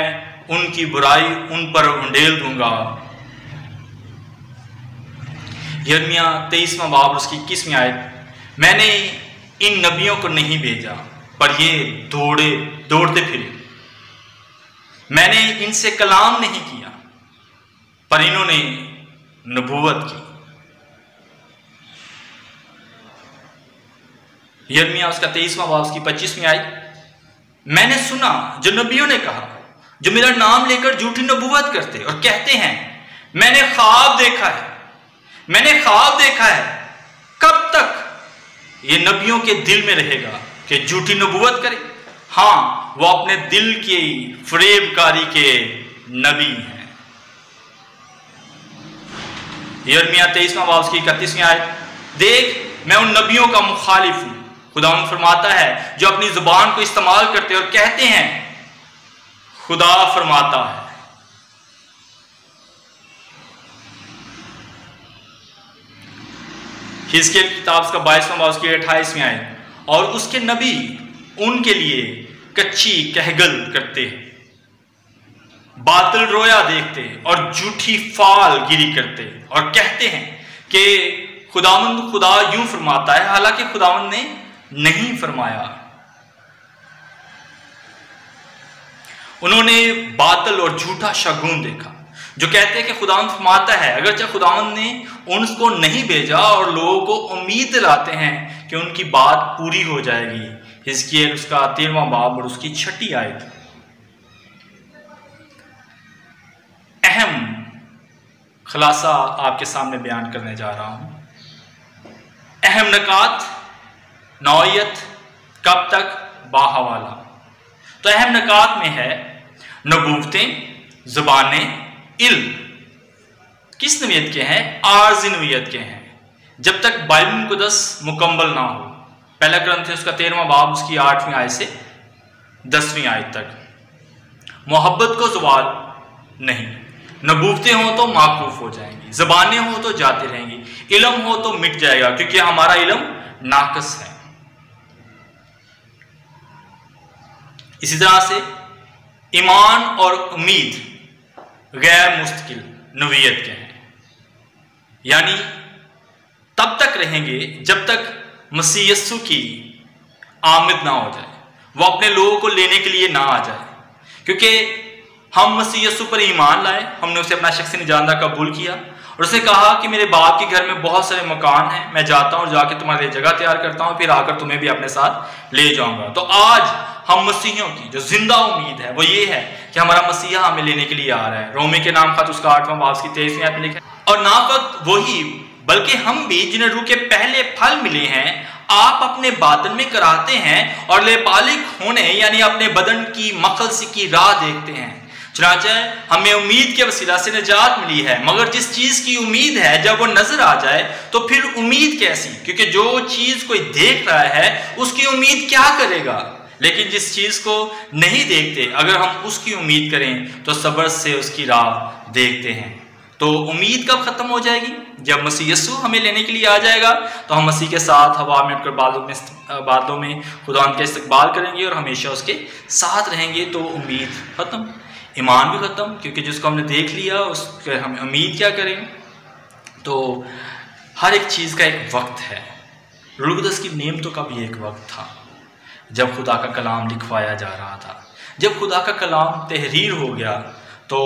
उनकी बुराई उन पर उंडेल दूंगा। यिर्मयाह 23वां बाब उसकी 21वीं आयत, मैंने इन नबियों को नहीं भेजा पर ये दौड़ते फिरे। मैंने इनसे कलाम नहीं किया पर इन्होंने नबूवत की। यिर्मयाह उसका 23वां बाब उसकी 25वीं आयत, मैंने सुना जो नबियों ने कहा, जो मेरा नाम लेकर झूठी नबूवत करते और कहते हैं मैंने ख्वाब देखा है, मैंने ख्वाब देखा है। कब तक ये नबियों के दिल में रहेगा कि झूठी नबूवत करे? हाँ, वो अपने दिल की फरेबकारी के नबी हैं। यिर्मयाह 23वां बाब की 31वीं आयत, देख मैं उन नबियों का मुखालिफ हूं, खुदावंद फरमाता है, जो अपनी जुबान को इस्तेमाल करते और कहते हैं खुदा फरमाता है। हिजकिय्याह की किताब का 22वां बाब की 28वीं आयत, और उसके नबी उनके लिए कच्ची कहगल करते हैं, बातिल रोया देखते और झूठी फाल गिरी करते और कहते हैं कि खुदावंद खुदा यूं फरमाता है, हालांकि खुदावंद ने नहीं फरमाया। उन्होंने बातिल और झूठा शगुन देखा जो कहते हैं कि खुदावंद फरमाता है, अगरचे खुदावंद ने उनको नहीं भेजा, और लोगों को उम्मीद दिलाते हैं कि उनकी बात पूरी हो जाएगी। हिजकिय्याह उसका 13वां बाब और उसकी 6ठी आयत। अहम खुलासा आपके सामने बयान करने जा रहा हूं। अहम नकात, नौयत, कब तक, बाहवाला। तो अहम नकात में है नबूवतें, जुबानें, इल्म किस नवीयत के हैं? आर्जी नवीयत के हैं, जब तक बाइबल मुक़द्दस मुकम्मल ना हो। पहला कुरिन्थियों उसका 13वां बाब उसकी 8वीं आयत से 10वीं आयत तक। मोहब्बत को ज़वाल नहीं। नबूवतें हो तो माकूफ हो जाएंगी, ज़बानें हो तो जाती रहेंगी, इल्म हो तो मिट जाएगा, क्योंकि हमारा इल्म नाकस है। इसी तरह से ईमान और उम्मीद गैर मुस्तकिल नबूवत के हैं, यानी तब तक रहेंगे जब तक मसीह यस्सु की आमद ना हो जाए, वो अपने लोगों को लेने के लिए ना आ जाए। क्योंकि हम मसीह यस्सु पर ईमान लाए, हमने उसे अपना शख्सी निजात कबूल किया और उसे कहा कि मेरे बाप के घर में बहुत सारे मकान हैं, मैं जाता हूँ, जाके तुम्हारे लिए जगह तैयार करता हूँ, फिर आकर तुम्हें भी अपने साथ ले जाऊंगा। तो आज हम मसीहियों की जो जिंदा उम्मीद है वो ये है कि हमारा मसीहा हमें लेने के लिए आ रहा है। रोमी के नाम खत उसका 8वां बाब की 23वीं आयत में लिखा है, और ना फकत वही बल्कि हम भी जिन्हें रूह के पहले फल मिले हैं आप अपने बातन में कराते हैं और लेपालिक होने यानी अपने बदन की मखलसी की राह देखते हैं। चुनांचे हमें उम्मीद के वसीला से निजात मिली है, मगर जिस चीज की उम्मीद है जब वो नजर आ जाए तो फिर उम्मीद कैसी, क्योंकि जो चीज कोई देख रहा है उसकी उम्मीद क्या करेगा। लेकिन जिस चीज को नहीं देखते अगर हम उसकी उम्मीद करें तो सब्र से उसकी राह देखते हैं। तो उम्मीद कब खत्म हो जाएगी? जब मसीह यस्सु हमें लेने के लिए आ जाएगा, तो हम मसीह के साथ हवा में उठकर बादलों में खुदा के इस्तकबाल करेंगे और हमेशा उसके साथ रहेंगे। तो उम्मीद खत्म, ईमान भी खत्म, क्योंकि जिसको हमने देख लिया उसके हम उम्मीद क्या करें। तो हर एक चीज़ का एक वक्त है। रूह कुद्दस की नेमतों का भी एक वक्त था जब खुदा का कलाम लिखवाया जा रहा था। जब खुदा का कलाम तहरीर हो गया तो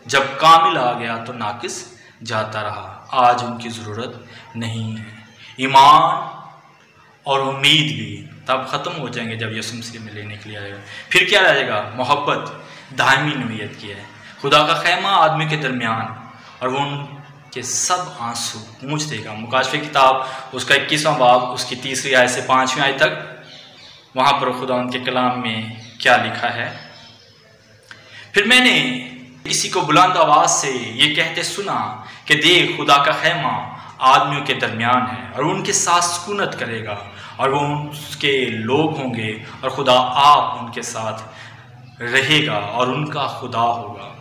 जब कामिल आ गया तो नाकिस जाता रहा। आज उनकी ज़रूरत नहीं है। ईमान और उम्मीद भी तब ख़त्म हो जाएंगे जब यीशु मसीह में लेने के लिए आएगा। फिर क्या रहेगा? मोहब्बत दायमी नबूवत की है। खुदा का खैमा आदमी के दरमियान, और वो उनके सब आंसू पूंछ देगा। मुकाशफे किताब उसका 21वां बाब उसकी 3री आयत से 5वीं आयत तक, वहाँ पर खुदा उनके कलाम में क्या लिखा है। फिर मैंने किसी को बुलंद आवाज से ये कहते सुना कि देख खुदा का खैमा आदमियों के दरमियान है और उनके साथ सुकूनत करेगा और वो उसके लोग होंगे और खुदा आप उनके साथ रहेगा और उनका खुदा होगा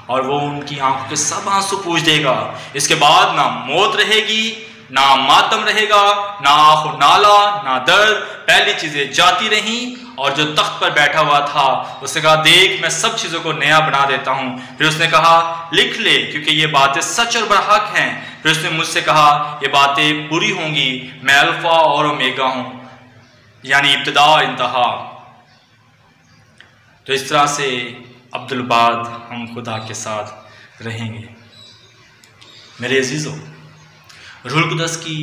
और वो उनकी आंखों के सब आंसू पूंछ देगा। इसके बाद ना मौत रहेगी, ना मातम रहेगा, ना आँखों नाला, ना दर्द। पहली चीजें जाती रहीं। और जो तख्त पर बैठा हुआ था उसने कहा देख मैं सब चीज़ों को नया बना देता हूँ। फिर उसने कहा लिख ले क्योंकि ये बातें सच और बरहक हैं। फिर उसने मुझसे कहा ये बातें पूरी होंगी। मैं अल्फा और ओमेगा हूँ, यानी इब्तिदा और इंतहा। तो इस तरह से अब्दुल बाद हम खुदा के साथ रहेंगे। मेरे अजीज़ों, रूह कुद्दस की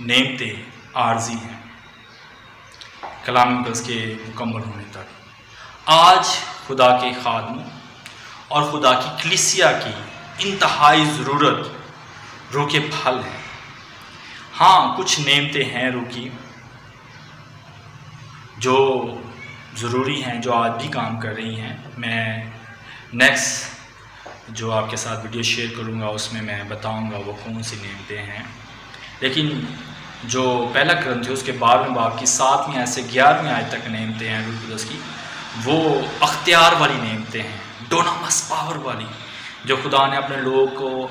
नेमतें आर्जी हैं कलाम मुक़द्दस के मुकम्मल होने तक। आज खुदा के खादमों और खुदा की कलीसिया की इंतहाई ज़रूरत रूह के फल है। हाँ, कुछ नेमतें हैं रूह की जो ज़रूरी हैं, जो आज भी काम कर रही हैं। मैं नेक्स्ट जो आपके साथ वीडियो शेयर करूँगा उसमें मैं बताऊँगा वो कौन सी नेमतें हैं। लेकिन जो पहला ग्रंथ है उसके 12वें बाब की 7वीं आयत से 11वीं आयत तक नेमतें हैं रूह कुद्दस की, वो अख्तियार वाली नेमतें हैं, डोनामस पावर वाली, जो खुदा ने अपने लोगों को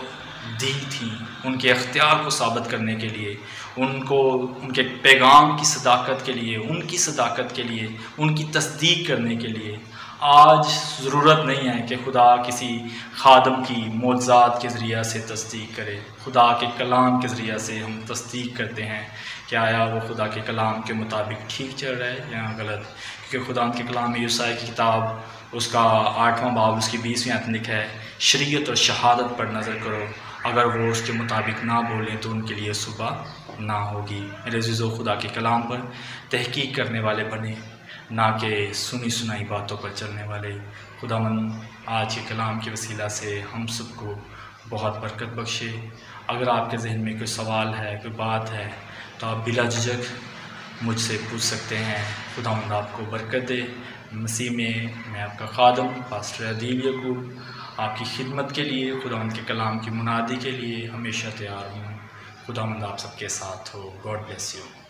दी थी उनके अख्तियार को साबित करने के लिए, उनको उनके पैगाम की सदाकत के लिए, उनकी सदाकत के लिए, उनकी तस्दीक करने के लिए। आज ज़रूरत नहीं है कि खुदा किसी खादम की मौजज़ात के ज़रिया से तस्दीक करे। खुदा के कलाम के ज़रिया से हम तस्दीक करते हैं कि आया वो खुदा के कलाम के मुताबिक ठीक चल रहा है या गलत। क्योंकि खुदा के कलाम में यूसाया की किताब उसका 8वां बाब उसकी 20वीं आयत लिखा है, शरीयत और शहादत पर नज़र करो, अगर वो उसके मुताबिक ना बोलें तो उनके लिए सुबह ना होगी। मेरे अज़ीज़ों, खुदा के कलाम पर तहकीक करने वाले बने, ना कि सुनी सुनाई बातों पर चलने वाले। खुदावंद आज के कलाम के वसीला से हम सबको बहुत बरकत बख्शे। अगर आपके जहन में कोई सवाल है, कोई बात है, तो आप बिला झिझक मुझसे पूछ सकते हैं। खुदावंद आपको बरकत दे। मसीह में मैं आपका खादम पास्टर अदील यकूब आपकी खिदमत के लिए, खुदावंद के कलाम की मुनादी के लिए हमेशा तैयार हूँ। खुदावंद आप सबके साथ हो। God bless you.